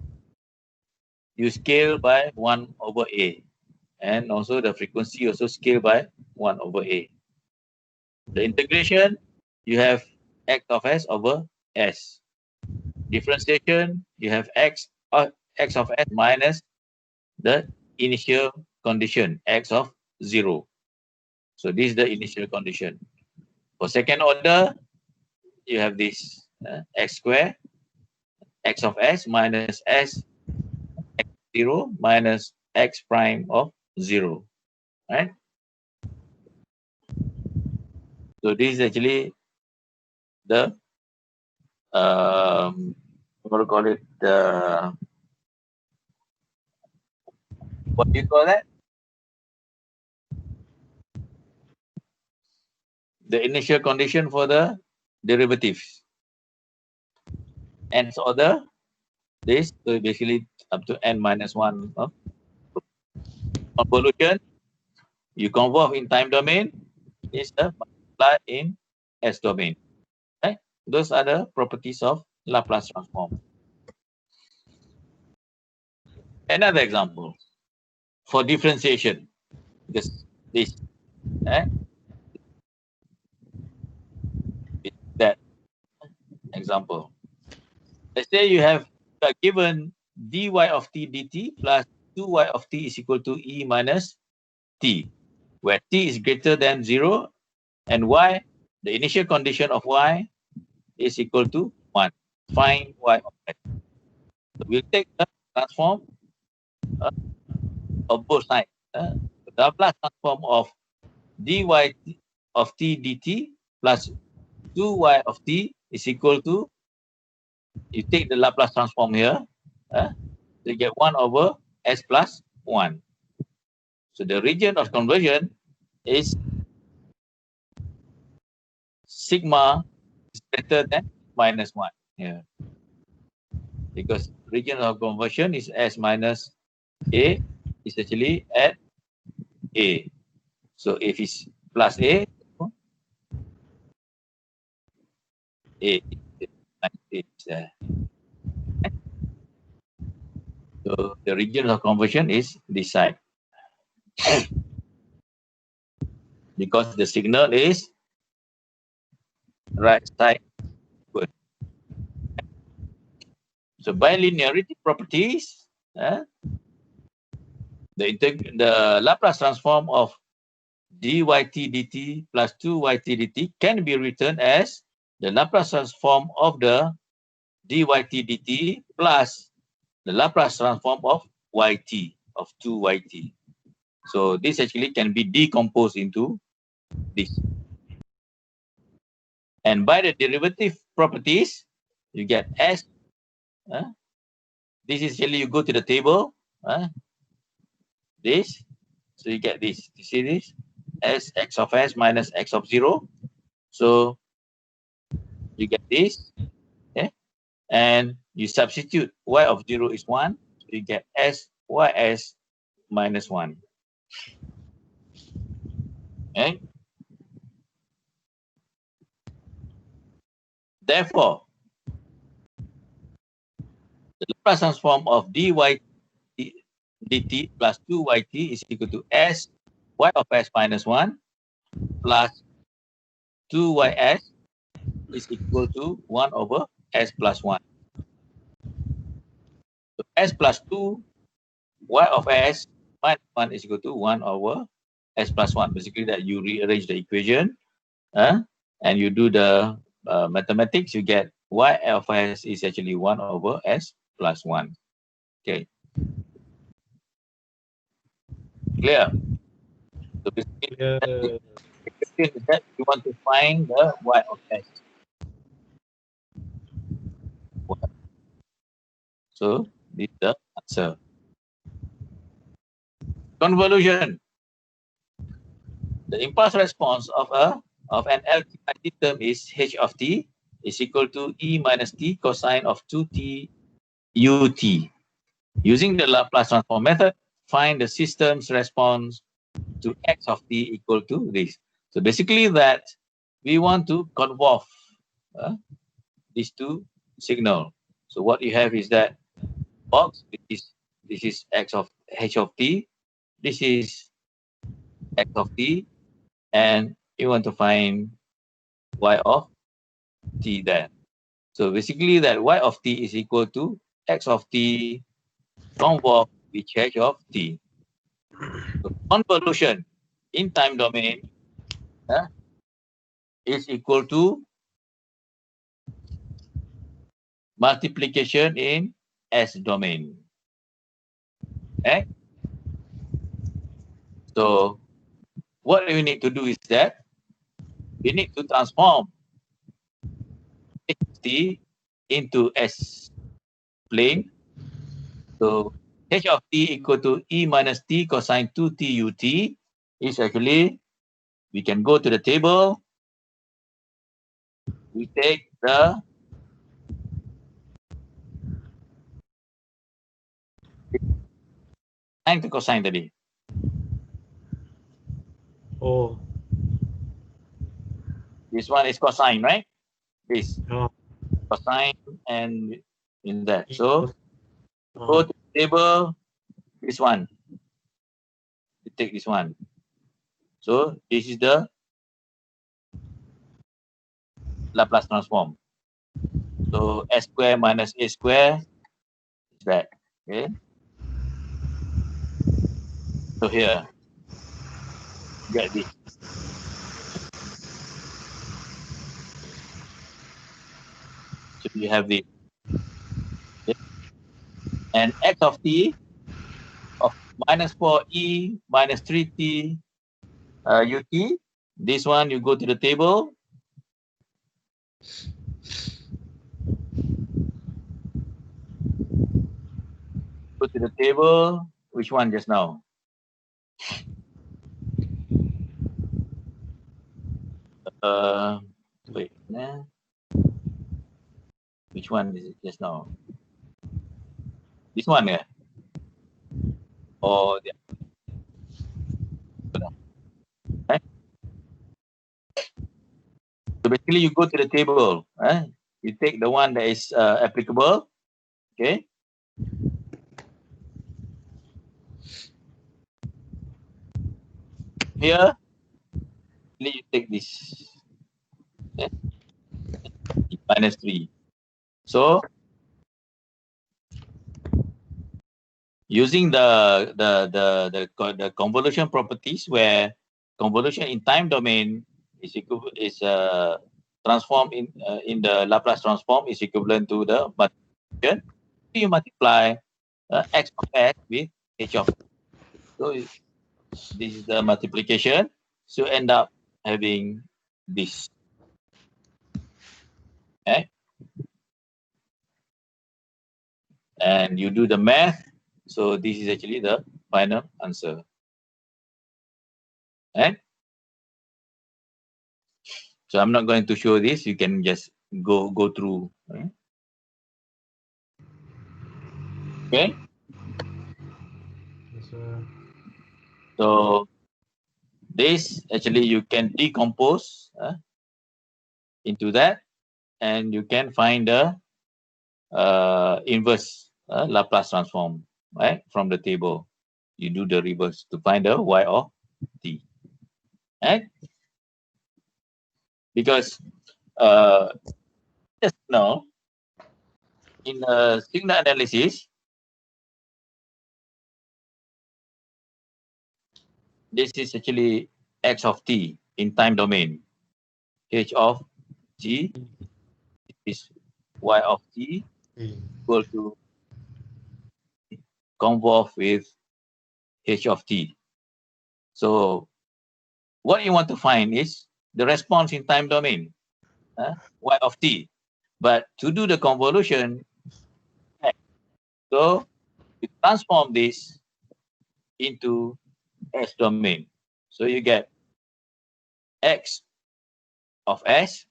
[SPEAKER 1] you scale by 1 over a, and also the frequency also scale by 1 over a. The integration, you have x of s over s. Differentiation, you have x of s minus the initial condition, x of 0. So this is the initial condition. For second order, you have this x square, x of s minus s x 0 minus x prime of 0, right? So this is actually the what do you call it? What do you call that? The initial condition for the derivatives. Nth order, this, so basically up to n minus 1 of convolution. You convolve in time domain, is the multiply in S domain. Right? Those are the properties of Laplace transform. Another example for differentiation. This that example. Let's say you are given dy of t dt plus 2y of t is equal to e minus t, where t is greater than 0 and y, the initial condition of y is equal to 1. Find y of x. So we'll take the transform of both sides. The Laplace transform of dy of t dt plus 2y of t is equal to, you take the Laplace transform here, you get 1 over s plus 1. So the region of conversion is sigma is greater than minus 1 here. Because region of conversion is s minus a is actually at a. So if it's plus a is there. So the region of conversion is this side. Because the signal is right side good. So by linearity properties, the Laplace transform of dyt dt plus 2yt dt can be written as the Laplace transform of the dyt dt plus the Laplace transform of yt, of 2yt. So this actually can be decomposed into this. And by the derivative properties, you get S. This is usually you go to the table. This. So you get this. You see this? S x of S minus x of 0. So you get this. Okay. And you substitute y of 0 is 1. So you get S ys minus 1. Okay. Therefore, the Laplace transform of dy dt plus 2yt is equal to S y of S minus 1 plus 2ys is equal to 1 over S plus 1. So S plus 2 y of S minus 1 is equal to 1 over S plus 1. Basically, that you rearrange the equation and you do the mathematics, you get y of S is actually 1 over S plus 1. Okay. Clear? So basically, that you want to find the y of S. So this is the answer. Convolution. The impulse response of an LTI term is h of t is equal to e minus t cosine of 2t ut. Using the Laplace transform method, find the system's response to x of t equal to this. So basically that we want to convolve these two signal. So what you have is that box, this is x of h of t, this is x of t, and you want to find y of t there. So basically that y of t is equal to x of t convolved with h of t. So convolution in time domain is equal to multiplication in S domain. Okay? So what we need to do is that we need to transform h of t into S plane. So h of t equal to e minus t cosine 2t ut is actually, we can go to the table, we take the sine to cosine tadi.
[SPEAKER 4] Oh.
[SPEAKER 1] This one is cosine, right? This
[SPEAKER 4] Oh.
[SPEAKER 1] cosine and in that. So go to the table, this one. You take this one. So this is the Laplace transform. So s square minus a square is that. Okay. So here, get this. So you have this. Okay. And x of t of minus 4e minus 3t ut. This one you go to the table. Go to the table. Which one just now? Wait. Which one is it just now? This one, yeah? Or the right? So basically, you go to the table. You take the one that is applicable. Okay. Here, you take this. Okay. Minus 3. So using the convolution properties, where convolution in time domain is transformed in the Laplace transform is equivalent to the multiplication. You multiply x of s with h of. So this is the multiplication. So end up having this. Okay. And you do the math. So this is actually the final answer. Right? So I'm not going to show this. You can just go through. Right? Okay.
[SPEAKER 2] Yes, sir.
[SPEAKER 1] So this actually you can decompose into that, and you can find the inverse Laplace transform, right, from the table. You do the reverse to find the y of t, right? Because just now in signal analysis, this is actually x of t in time domain. H of t is y of t equal to convolve with h of t. So what you want to find is the response in time domain, y of t. But to do the convolution, so you transform this into S domain. So you get x of s,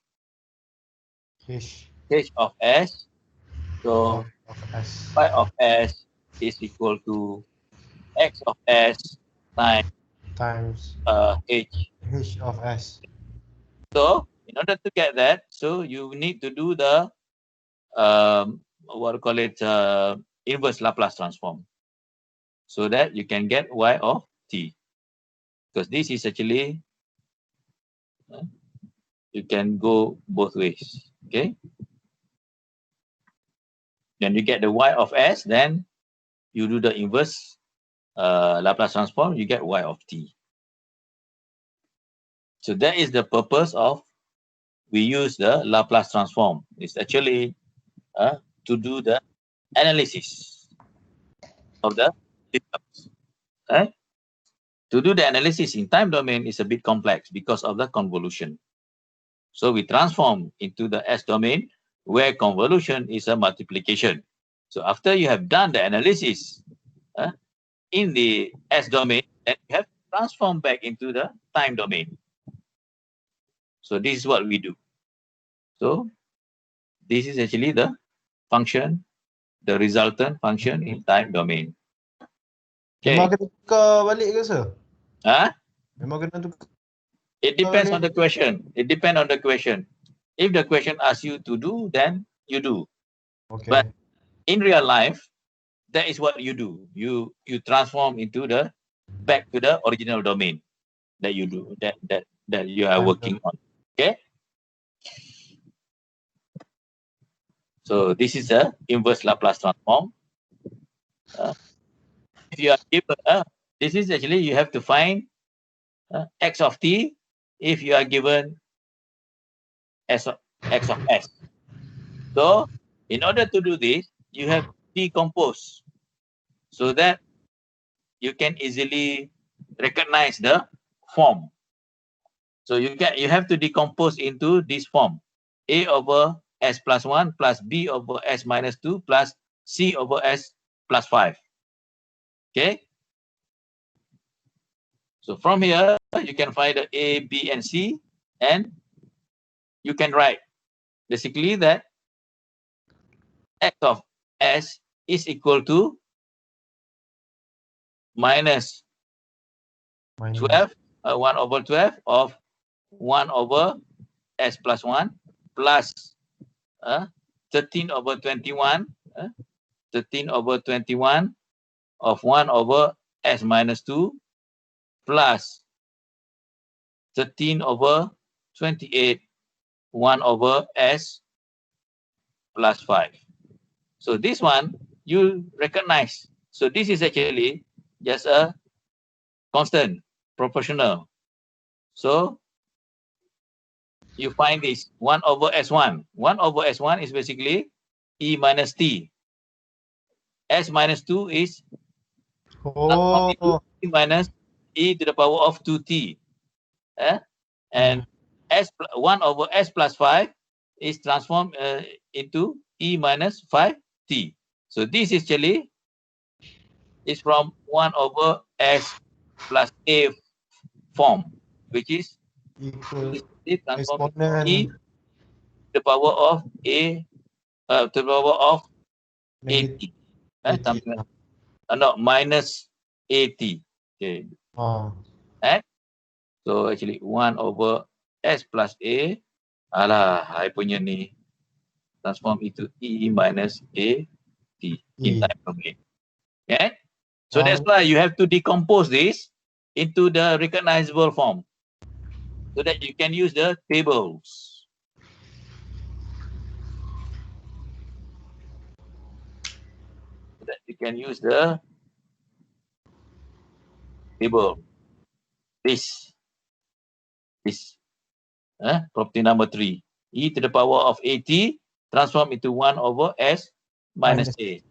[SPEAKER 2] H
[SPEAKER 1] h of s. So
[SPEAKER 2] of S
[SPEAKER 1] y of s is equal to x of s times
[SPEAKER 2] times
[SPEAKER 1] h.
[SPEAKER 2] H of S.
[SPEAKER 1] So in order to get that, so you need to do the what do you call it, inverse Laplace transform, so that you can get y of t. Because this is actually you can go both ways. Okay. Then you get the y of s, then you do the inverse Laplace transform, you get y of t. So that is the purpose of we use the Laplace transform. It's actually to do the analysis of the systems. Right? To do the analysis in time domain is a bit complex because of the convolution. So we transform into the S domain where convolution is a multiplication. So after you have done the analysis in the S domain, then you have to transform back into the time domain. So this is what we do. So this is actually the function, the resultant function in time domain.
[SPEAKER 2] Memang
[SPEAKER 1] Okay.
[SPEAKER 2] kena tukar balik ke sir? Memang kena tukar.
[SPEAKER 1] It depends on the question. It depends on the question. If the question asks you to do, then you do.
[SPEAKER 2] Okay.
[SPEAKER 1] But in real life, that is what you do. You transform into the back to the original domain that you do, that you are working on. Okay. So this is a inverse Laplace transform. If you are given, this is actually you have to find x of t if you are given x of s. So in order to do this, you have to decompose so that you can easily recognize the form. So you have to decompose into this form: a over s plus 1 plus b over s minus 2 plus c over s plus 5. Okay. So from here, you can find the a, b, and c, and you can write basically that x of s is equal to minus 12, 1 over 12 of 1 over s plus 1 plus 13 over 21, 13 over 21 of 1 over s minus 2 plus 13 over 28, 1 over s plus 5. So this one you recognize. So this is actually just a constant proportional. So you find this 1 over s1. 1 over s1 is basically e minus t. S minus 2 is e minus e to the power of 2t. And 1 over s plus 5 is transformed into E minus 5t. So this actually is from 1 over S plus A form, which is
[SPEAKER 2] Equal
[SPEAKER 1] transformed
[SPEAKER 2] exponent
[SPEAKER 1] E to the power of A to the power of
[SPEAKER 2] negative
[SPEAKER 1] 80.
[SPEAKER 2] 80.
[SPEAKER 1] No, minus 80. Okay. And so actually 1 over S plus A. Alah, I punya ni transform into E minus A T in time domain. Yeah. So that's why you have to decompose this into the recognizable form so that you can use the tables. So that you can use the table. This property number 3. E to the power of AT transform into 1 over S minus A.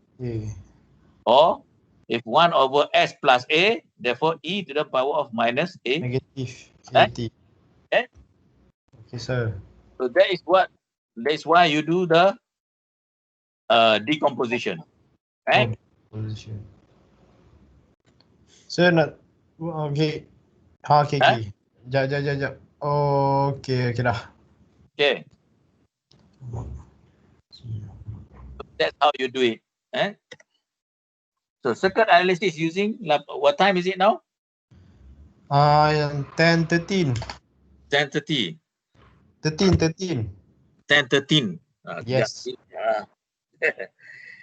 [SPEAKER 1] Or if 1 over S plus A, therefore E to the power of minus A.
[SPEAKER 2] Negative 80.
[SPEAKER 1] Okay.
[SPEAKER 2] Okay, sir.
[SPEAKER 1] So that's why you do the decomposition. Right?
[SPEAKER 2] Decomposition. Sir nak okay. Okay. Jap. Okay dah.
[SPEAKER 1] Okay. That's how you do it. So circuit analysis using what time is it now?
[SPEAKER 2] 10:13.
[SPEAKER 1] 10:30.
[SPEAKER 2] 13.
[SPEAKER 1] 10:13.
[SPEAKER 2] Yes.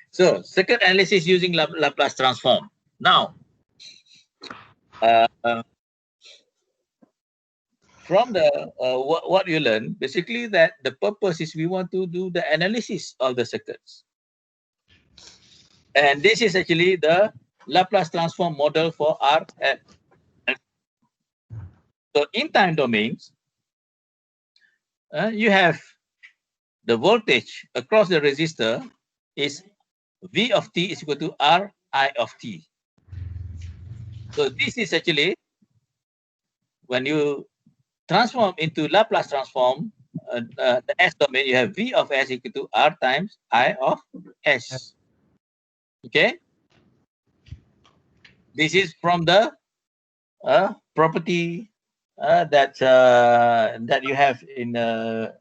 [SPEAKER 1] So circuit analysis using Laplace transform. Now, from the what you learn, basically that the purpose is we want to do the analysis of the circuits. And this is actually the Laplace transform model for R. So in time domains, you have the voltage across the resistor is V of t is equal to R I of t. So this is actually when you transform into Laplace transform, the S domain, you have V of S equal to R times I of S. Okay. This is from the property that you have in the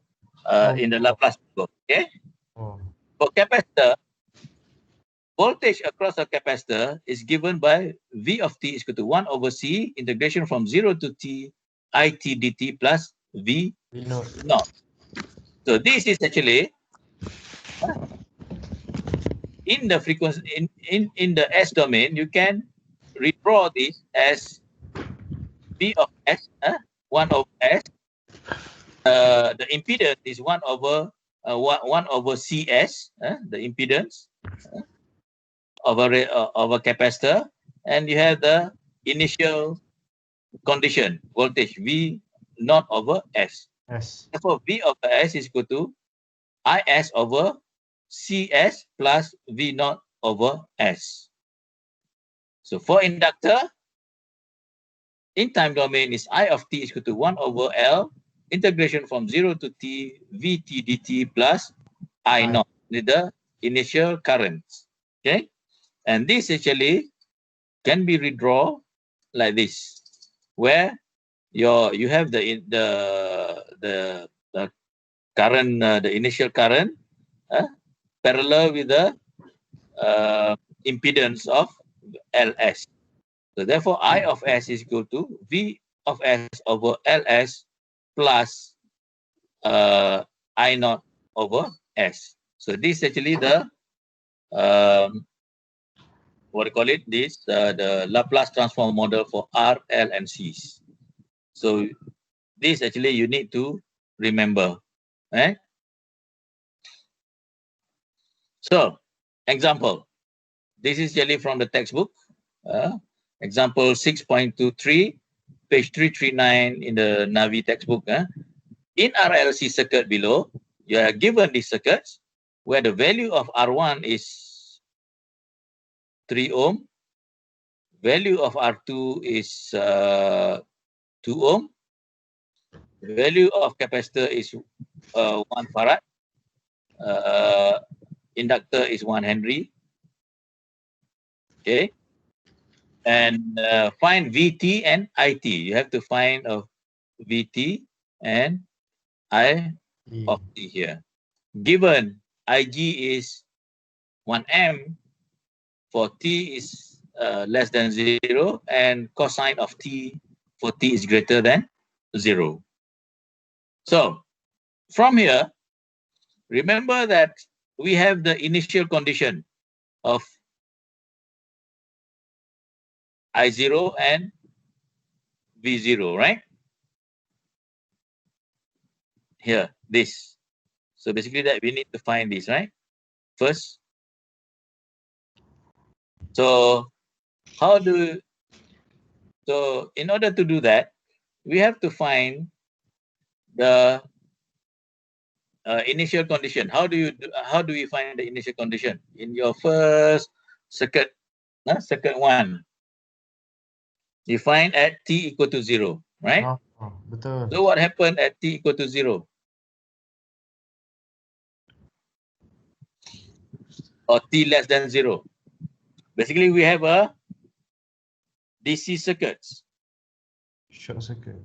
[SPEAKER 1] Laplace book. Okay. For capacitor, voltage across a capacitor is given by V of t is equal to 1 over C integration from 0 to t it dt plus V naught. So this is actually in the frequency in the S domain, you can redraw this as V of S, 1 over S. The impedance is 1 over CS, the impedance of a capacitor, and you have the initial condition voltage V naught over S. Therefore, V over S is equal to IS over CS plus V naught over S. So for inductor, in time domain is I of t is equal to 1 over L integration from 0 to t Vt dt plus I naught with the initial currents. Okay, and this actually can be redrawn like this, where you have the current, the initial current parallel with the impedance of Ls. So therefore, I of S is equal to V of S over Ls plus I naught over S. So this is actually the what do you call it? This the Laplace transform model for R, L, and C's. So this actually you need to remember. Right? So example. This is actually from the textbook. Example 6.23, page 339 in the Navi textbook. In RLC circuit below, you are given these circuits where the value of R1 is 3 ohm, value of R2 is 2 ohm, value of capacitor is 1 farad, inductor is 1 Henry. Okay. And find VT and IT. You have to find VT and I of T here. Given IG is 1 M, for T is less than 0, and cosine of T for T is greater than 0. So from here, remember that we have the initial condition of I0 and V0, right? Here, this. So basically that we need to find this, right? First. So in order to do that, we have to find the initial condition. How do we find the initial condition? In your first circuit, circuit 1, you find at T equal to 0, right?
[SPEAKER 2] Betul.
[SPEAKER 1] So what happened at T equal to 0? Or T less than 0? Basically, we have a DC circuits.
[SPEAKER 2] Short circuit.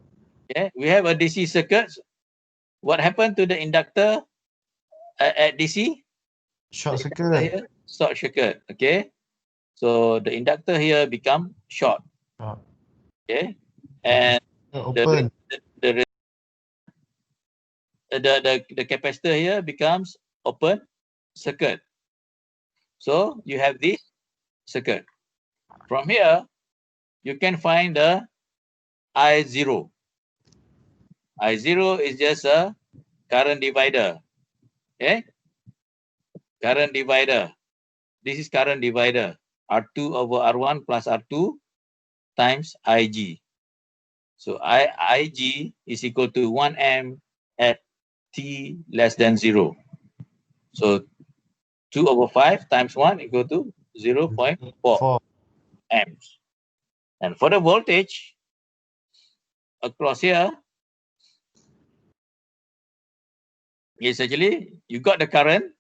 [SPEAKER 1] Yeah, we have a DC circuit. What happened to the inductor at DC?
[SPEAKER 2] Short circuit.
[SPEAKER 1] Here, short circuit. Okay. So the inductor here become short. Okay. And
[SPEAKER 2] Open.
[SPEAKER 1] The capacitor here becomes open circuit. So you have this circuit. From here, you can find the I0. I0 is just a current divider. Okay? Current divider. This is current divider. R2 over R1 plus R2 times IG. So IG is equal to 1 M at T less than 0. So 2 over 5 times 1 equal to 0.4 amps. And for the voltage across here, is actually, you got the current.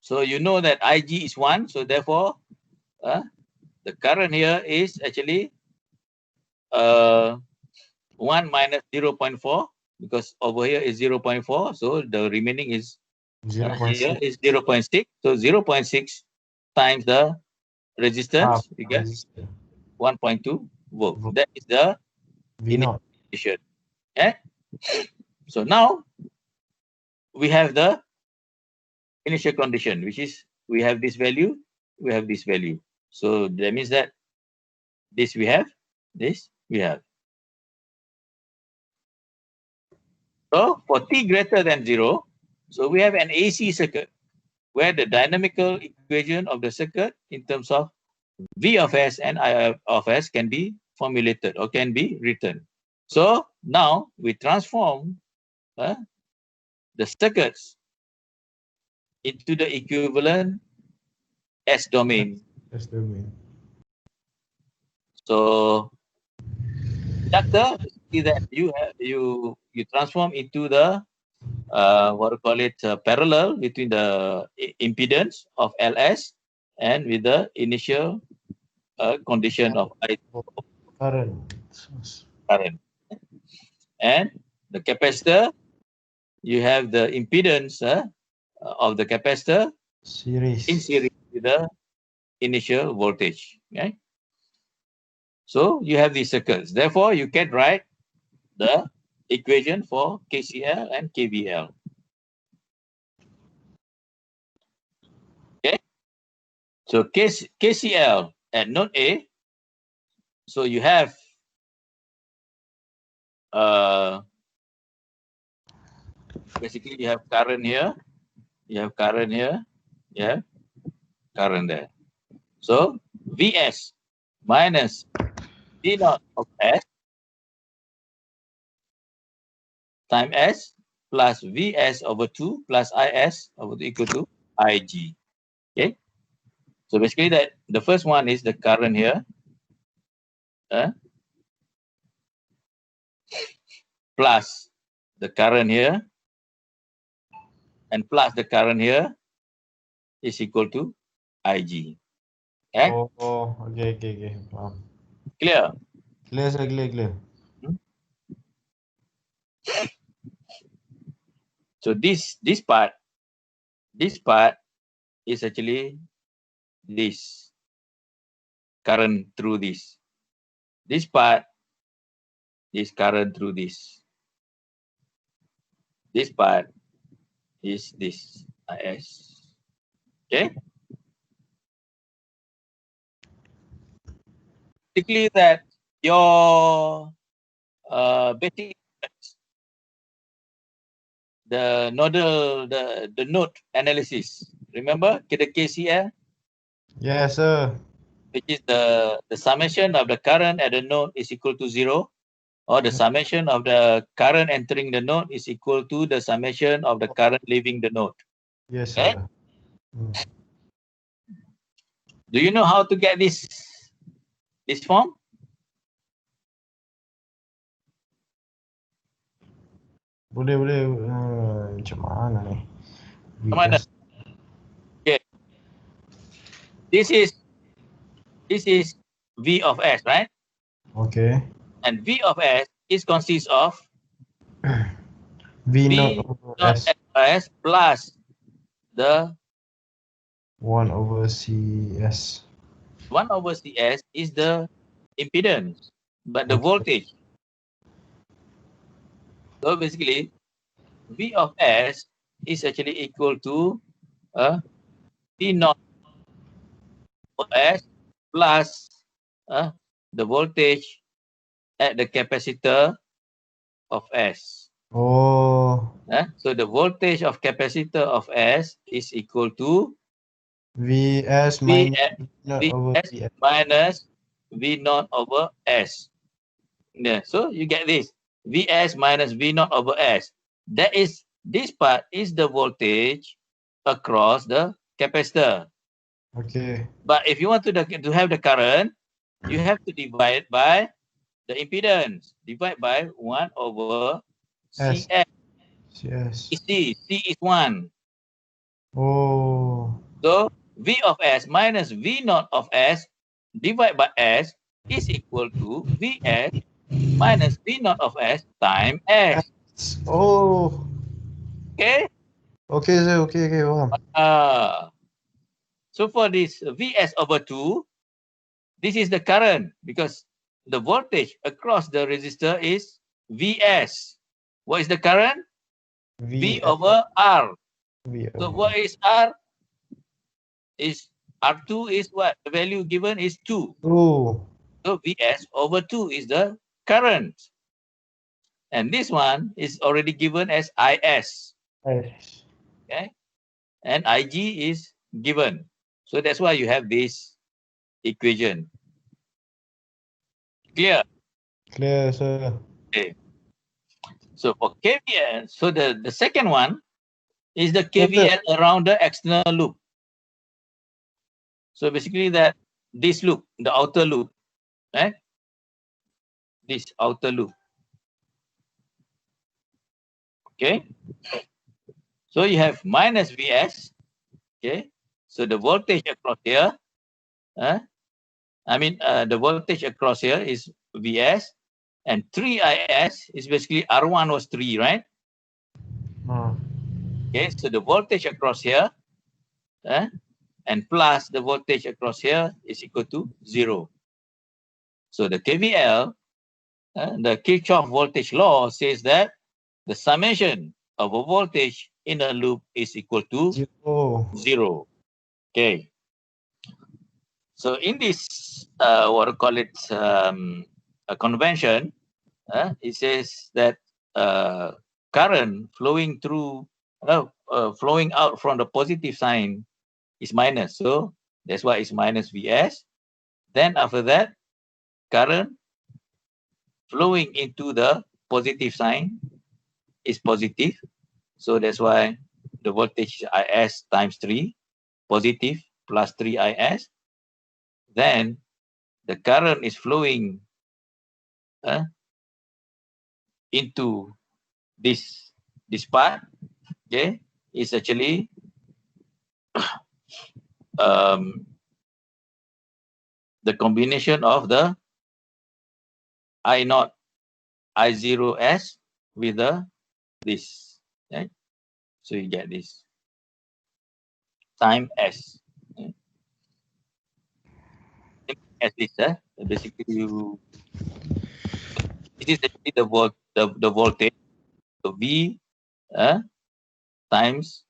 [SPEAKER 1] So you know that IG is 1. So therefore, the current here is actually 1 minus 0.4, because over here is 0.4. So the remaining is here is 0.6. So 0.6 times the resistance, we get 1.2 volt. That is the initial. Yeah. So now we have the initial condition, which is we have this value, we have this value. So that means that this we have, this we have. So for T greater than 0, so we have an AC circuit where the dynamical equation of the circuit in terms of V of S and I of S can be formulated or can be written. So now we transform the circuits into the equivalent S domain. So inductor, see that you transform into the what we call it, parallel between the impedance of LS and with the initial condition of current. And the capacitor, you have the impedance of the capacitor in series with the initial voltage. Okay. So you have these circuits. Therefore, you can write the equation for KCL and KVL. Okay. So KCL at node A. So you have basically you have current here, you have current here, you have current there. So Vs minus V naught of S times S plus Vs over 2 plus Is over 2 equal to Ig. Okay. So basically that the first one is the current here plus the current here and plus the current here is equal to IG. Okay?
[SPEAKER 2] Okay.
[SPEAKER 1] Clear?
[SPEAKER 2] Clear, sir, clear.
[SPEAKER 1] So this part is actually this current through this. This part is current through this. This part is this IS. Okay? Particularly that your basic the nodal the node analysis. Remember the KCL?
[SPEAKER 2] Yes, sir.
[SPEAKER 1] Which is the summation of the current at the node is equal to 0, or the summation of the current entering the node is equal to the summation of the current leaving the node.
[SPEAKER 2] Yes,
[SPEAKER 1] Okay?
[SPEAKER 2] sir.
[SPEAKER 1] Do you know how to get this form?
[SPEAKER 2] Boleh. Macam mana ni?
[SPEAKER 1] Macam mana? Okay. This is V of S, right?
[SPEAKER 2] Okay.
[SPEAKER 1] And V of S consists of
[SPEAKER 2] V
[SPEAKER 1] V
[SPEAKER 2] naught over
[SPEAKER 1] not
[SPEAKER 2] S.
[SPEAKER 1] S plus the
[SPEAKER 2] 1 over CS.
[SPEAKER 1] 1 over CS is the impedance, but the
[SPEAKER 2] Okay.
[SPEAKER 1] voltage. So basically, V of S is actually equal to V naught over S plus the voltage at the capacitor of S.
[SPEAKER 2] Oh.
[SPEAKER 1] So the voltage of capacitor of S is equal to
[SPEAKER 2] VS minus V naught over
[SPEAKER 1] Vs
[SPEAKER 2] VS.
[SPEAKER 1] minus V naught over S. Yeah, so you get this. Vs minus V naught over S. That is, this part is the voltage across the capacitor.
[SPEAKER 2] Okay.
[SPEAKER 1] But if you want to have the current, you have to divide by the impedance. Divide by 1 over
[SPEAKER 2] S.
[SPEAKER 1] CS.
[SPEAKER 2] CS.
[SPEAKER 1] C is 1.
[SPEAKER 2] Oh.
[SPEAKER 1] So V of S minus V naught of S divided by S is equal to Vs minus V naught of S times S.
[SPEAKER 2] Oh.
[SPEAKER 1] Okay?
[SPEAKER 2] Okay, sir. Okay, faham.
[SPEAKER 1] So for this Vs over 2, this is the current because the voltage across the resistor is Vs. What is the current? V over R.
[SPEAKER 2] V
[SPEAKER 1] So
[SPEAKER 2] over.
[SPEAKER 1] what is R? Is R2 is what? The value given is 2.
[SPEAKER 2] Oh.
[SPEAKER 1] So Vs over 2 is the current. And this one is already given as Is.
[SPEAKER 2] S.
[SPEAKER 1] Okay? And Ig is given. So that's why you have this equation. Clear?
[SPEAKER 2] Clear, sir.
[SPEAKER 1] Okay. So for KVL, so the second one is the KVL around the external loop. So basically that this loop, the outer loop, right? This outer loop. Okay. So you have minus Vs. Okay. So the voltage across here, the voltage across here is Vs, and 3Is is basically R1 was 3, right? Okay, so the voltage across here, and plus the voltage across here is equal to 0. So the KVL, the Kirchhoff voltage law says that the summation of a voltage in a loop is equal to 0. Okay. So in this, what I call it, a convention, it says that current flowing through, flowing out from the positive sign is minus. So that's why it's minus Vs. Then after that, current flowing into the positive sign is positive. So that's why the voltage is Is times 3, positive plus 3 Is. Then the current is flowing into this part, okay, is actually the combination of the I0 I0s with this, right? So you get this time S. Okay? As this, basically this is actually the voltage. So V times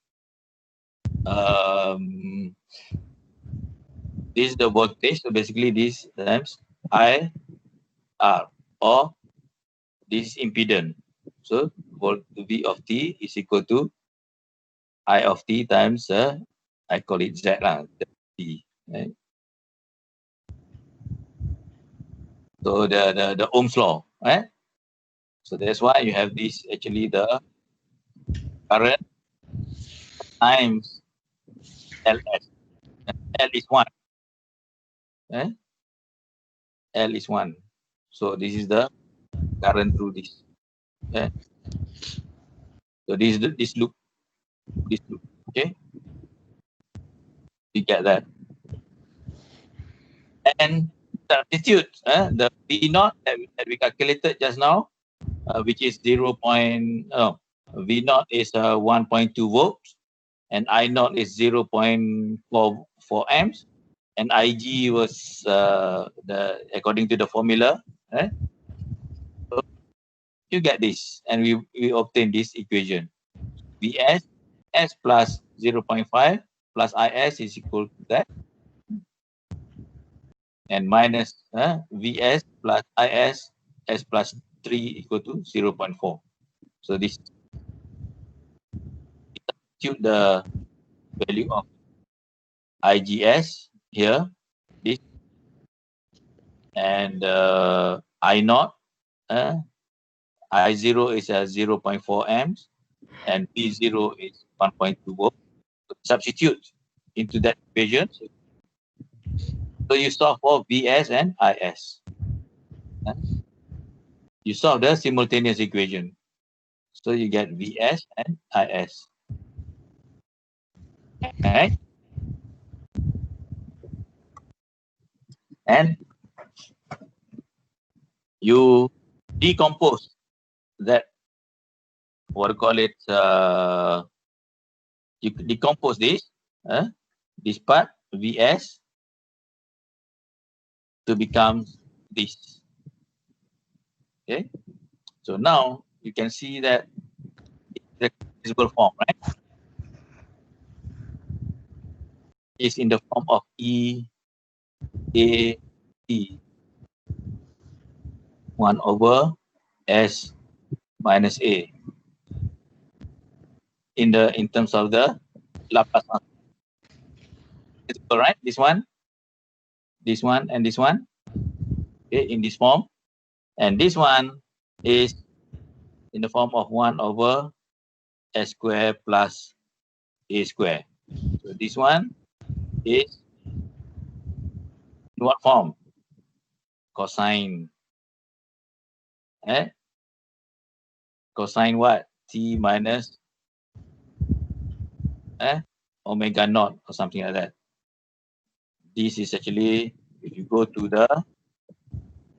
[SPEAKER 1] this is the voltage. So basically this times I R, or this is impedance. So V of t is equal to I of t times I call it Z lah, T. Right? So the Ohm's law, right? So that's why you have this actually the current times Ls. L is 1. Eh? L is 1. So this is the current through this. Okay? So this is this loop. Okay? You get that. And substitute the V naught that we calculated just now, which is V naught is 1.2 volts, and I naught is 0.44 amps, and Ig was according to the formula. So you get this, and we obtain this equation. Vs S plus 0.5 plus Is is equal to that, and minus Vs plus Is S plus 3 equal to 0.4. So this substitute the value of IGS here, this, and I naught, I0 is 0.4 amps, and V0 is 1.2 volts. So substitute into that equation. So you solve for Vs and Is. You solve the simultaneous equation. So you get Vs and Is. Right? And you decompose that, what do you call it, you decompose this part Vs to become this. Okay, so now you can see that it's the visible form, right? It's in the form of E A T 1 over S minus A in terms of the Laplace transform. Visible, right? This one, and this one. Okay, in this form, and this one is in the form of 1 over S square plus A square. So this one is in what form? Cosine. Cosine what? T minus omega naught or something like that. This is actually, if you go to the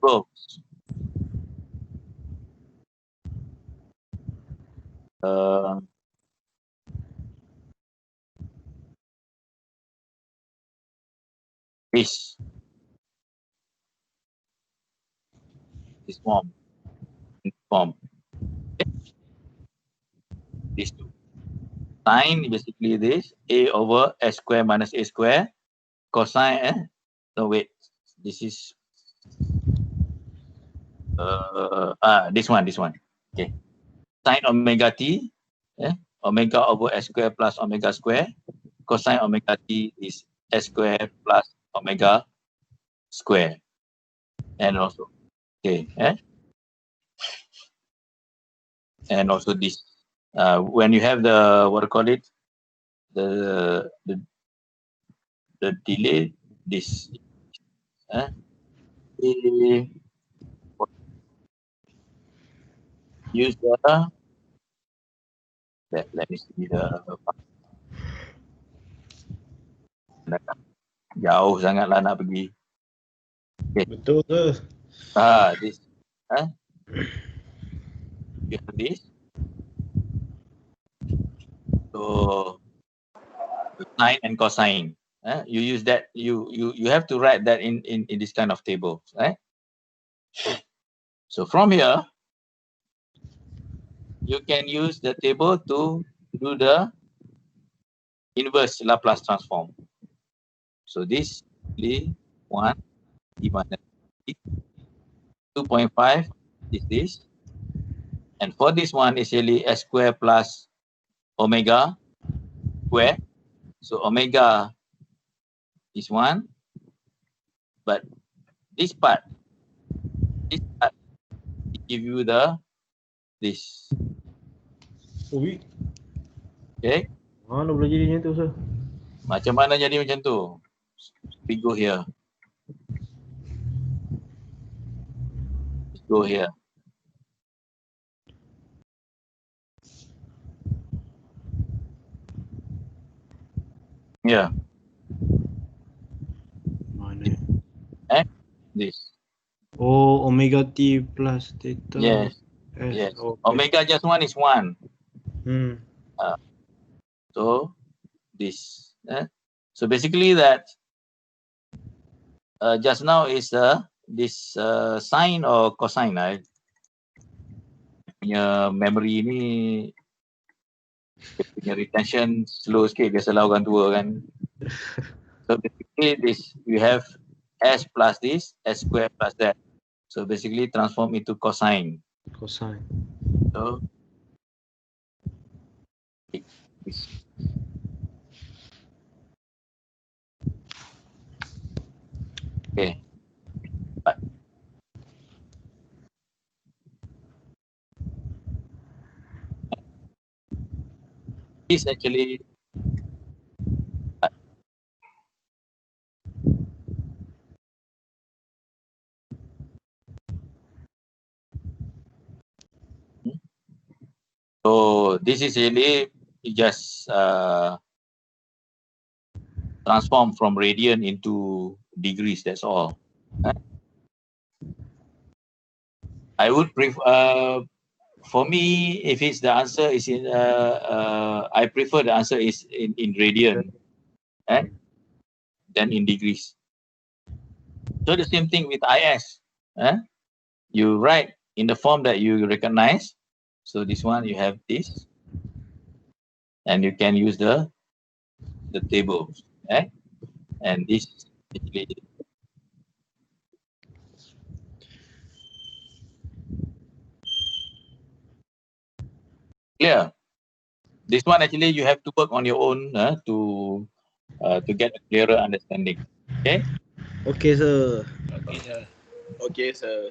[SPEAKER 1] proofs, this form, these two. Sine basically this A over S square minus A square. Cosine, no wait, this is this one. Okay. Sine omega t, omega over S square plus omega square. Cosine omega t is S square plus omega square. And also, okay, and also this. When you have the, what do you call it, the delay, this. Use the Let me see the jauh sangatlah nak pergi.
[SPEAKER 4] Betul ke?
[SPEAKER 1] This you have this. So sine and cosine. You use that. You have to write that in this kind of table, right? So from here, you can use the table to do the inverse Laplace transform. So this is 1 e minus 2.5 is this, and for this one is really s square plus omega square. So omega is 1, but this part give you this.
[SPEAKER 4] Ui,
[SPEAKER 1] Okay,
[SPEAKER 4] mana boleh jadi macam tu, sir?
[SPEAKER 1] macam mana jadi macam tu? We go here. Let's go here. Yeah,
[SPEAKER 4] Mana?
[SPEAKER 1] this.
[SPEAKER 4] Oh, omega t plus theta.
[SPEAKER 1] Yes,
[SPEAKER 4] S.
[SPEAKER 1] yes.
[SPEAKER 4] Okay.
[SPEAKER 1] Omega just 1 is 1.
[SPEAKER 4] Hmm.
[SPEAKER 1] So this. So basically that just now is this sine or cosine. Punya memory ni dia punya retention slow sikit, biasalah orang tua kan. So basically this you have s plus this, s square plus that. So basically transform into cosine.
[SPEAKER 4] Cosine.
[SPEAKER 1] So this. Okay. This actually so this is really just transform from radian into degrees, that's all. I would prefer for me, if it's the answer is in I prefer the answer is in radian than in degrees. So the same thing with IS. You write in the form that you recognize. So this one you have this, and you can use the table, and this actually clear. This one actually you have to work on your own to get a clearer understanding. Okay.
[SPEAKER 4] Okay, sir.
[SPEAKER 3] Okay, sir. Okay, sir.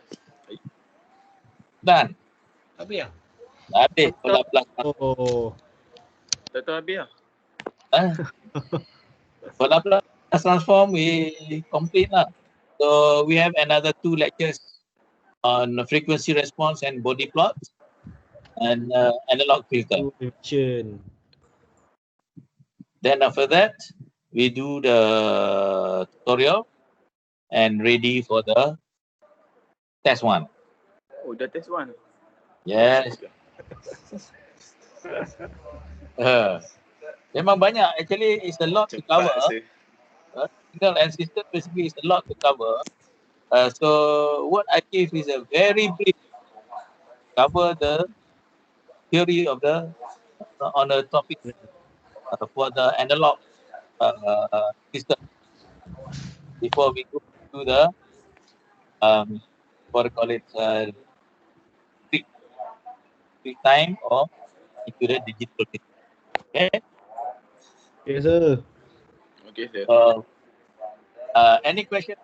[SPEAKER 1] Done.
[SPEAKER 4] Habis ya?
[SPEAKER 1] Habis Laplace.
[SPEAKER 4] Oh.
[SPEAKER 3] Tak tahu habis lah.
[SPEAKER 1] For Laplace transform we complete lah. So we have another 2 lectures on frequency response and body plots and analog filter.
[SPEAKER 4] Function.
[SPEAKER 1] Then after that we do the tutorial and ready for the test 1.
[SPEAKER 3] Oh, dah test one.
[SPEAKER 1] Yes. Memang banyak. Actually, it's a lot to cover. Signal and system basically is a lot to cover. So what I give is a very brief cover the theory of the on the topic for the analog system before we go to the what do you call it peak time or into the digital system. Okay.
[SPEAKER 4] Okay, sir.
[SPEAKER 3] Okay, sir.
[SPEAKER 1] Any question?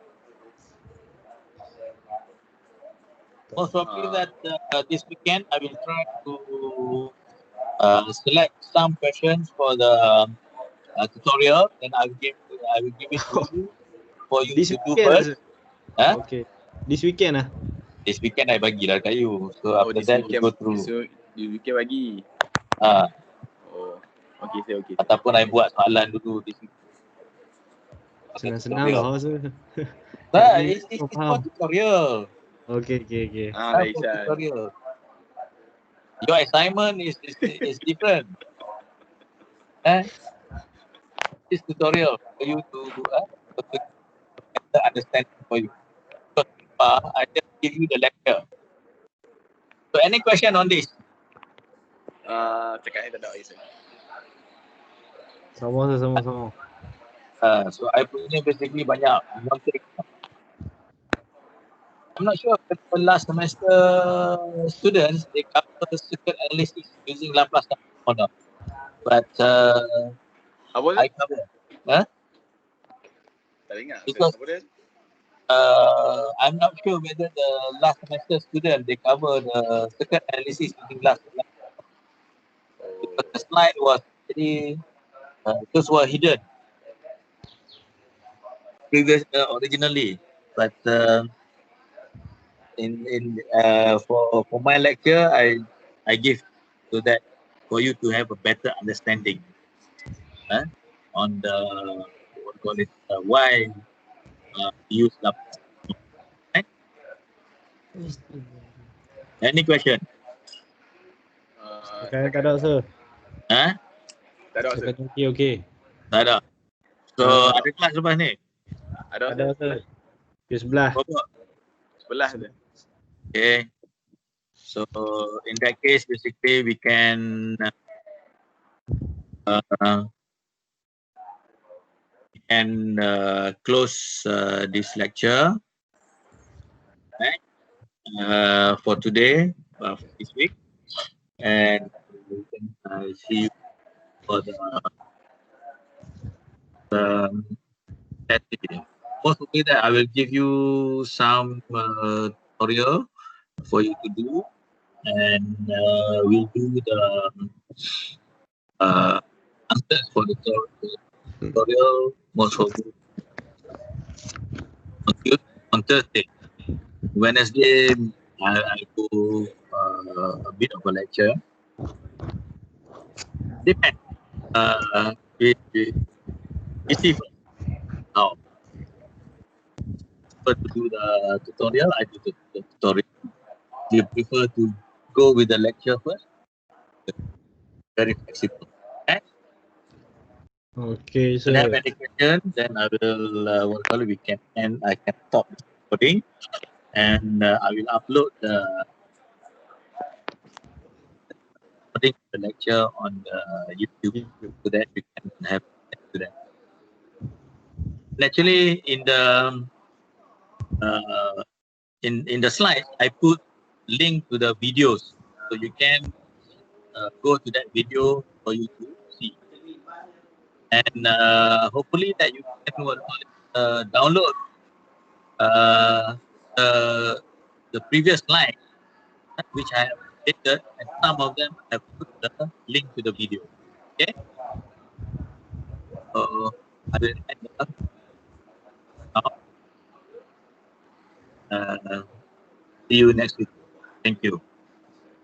[SPEAKER 1] Most probably that this weekend I will try to select some questions for the tutorial, then I will give it to you for you
[SPEAKER 4] This
[SPEAKER 1] to do
[SPEAKER 4] weekend,
[SPEAKER 1] first.
[SPEAKER 4] sir.
[SPEAKER 1] Huh?
[SPEAKER 4] Okay. This weekend ah.
[SPEAKER 1] This weekend I bagilah kat you. So
[SPEAKER 3] Oh,
[SPEAKER 1] after
[SPEAKER 3] this
[SPEAKER 1] that we
[SPEAKER 3] weekend,
[SPEAKER 1] go through.
[SPEAKER 3] this weekend bagi. Okey, saya okey.
[SPEAKER 1] Ataupun I buat soalan dulu di situ.
[SPEAKER 4] Senang-senang lah Sir.
[SPEAKER 1] Nah,
[SPEAKER 4] Ni
[SPEAKER 1] it's
[SPEAKER 4] kau
[SPEAKER 1] for
[SPEAKER 4] faham.
[SPEAKER 1] tutorial.
[SPEAKER 4] Okay.
[SPEAKER 3] Ah,
[SPEAKER 1] For
[SPEAKER 3] Aisyah.
[SPEAKER 1] tutorial. Your assignment is different. This tutorial for you to better understand for you. So, I just give you the lecture. So any question on this?
[SPEAKER 3] Cakap ni tak ada Aisyah.
[SPEAKER 4] Sama Sir, sama.
[SPEAKER 1] So I punya basically banyak trick. I'm not sure if the last semester students they cover circuit analysis using Laplace or not. But
[SPEAKER 3] Apa
[SPEAKER 1] I
[SPEAKER 3] tu?
[SPEAKER 1] cover.
[SPEAKER 3] Tak ingat.
[SPEAKER 1] Because
[SPEAKER 3] Apa dia?
[SPEAKER 1] I'm not sure whether the last semester student they cover the circuit analysis using Laplace. Because the slide was actually those were hidden originally, but for my lecture I give so that for you to have a better understanding on the what call it why use Laplace. Right? Any question?
[SPEAKER 4] Tak ada Sir.
[SPEAKER 1] Tak
[SPEAKER 3] Tak ada Aisyah.
[SPEAKER 4] Cakap okey.
[SPEAKER 1] ada. So
[SPEAKER 4] Tak ada.
[SPEAKER 1] ada kelas lepas ni?
[SPEAKER 3] Ada
[SPEAKER 4] Ada
[SPEAKER 3] Aisyah.
[SPEAKER 4] Sir. Di sebelah.
[SPEAKER 1] Berapa?
[SPEAKER 3] Sebelah tu.
[SPEAKER 1] Okay. So in that case, basically we can close this lecture for today, for this week, and we can see you for the activity. Possibly that I will give you some tutorial for you to do, and we'll do the answers for the tutorial most probably on Thursday. Wednesday, I do a bit of a lecture. Depends. We see how. Prefer to do the tutorial, I do the tutorial. Do you prefer to go with the lecture first? Very flexible. Okay.
[SPEAKER 4] Okay
[SPEAKER 1] If you have
[SPEAKER 4] Sir.
[SPEAKER 1] any question, then I will we can and I can stop the recording, and I will upload the lecture on the YouTube so that you can have access to that. And actually, in the slides, I put link to the videos, so you can go to that video for you to see, and hopefully that you can download the previous slide which I have updated, and some of them I have put the link to the video. Okay, so I will end up now. See you next week. Thank you.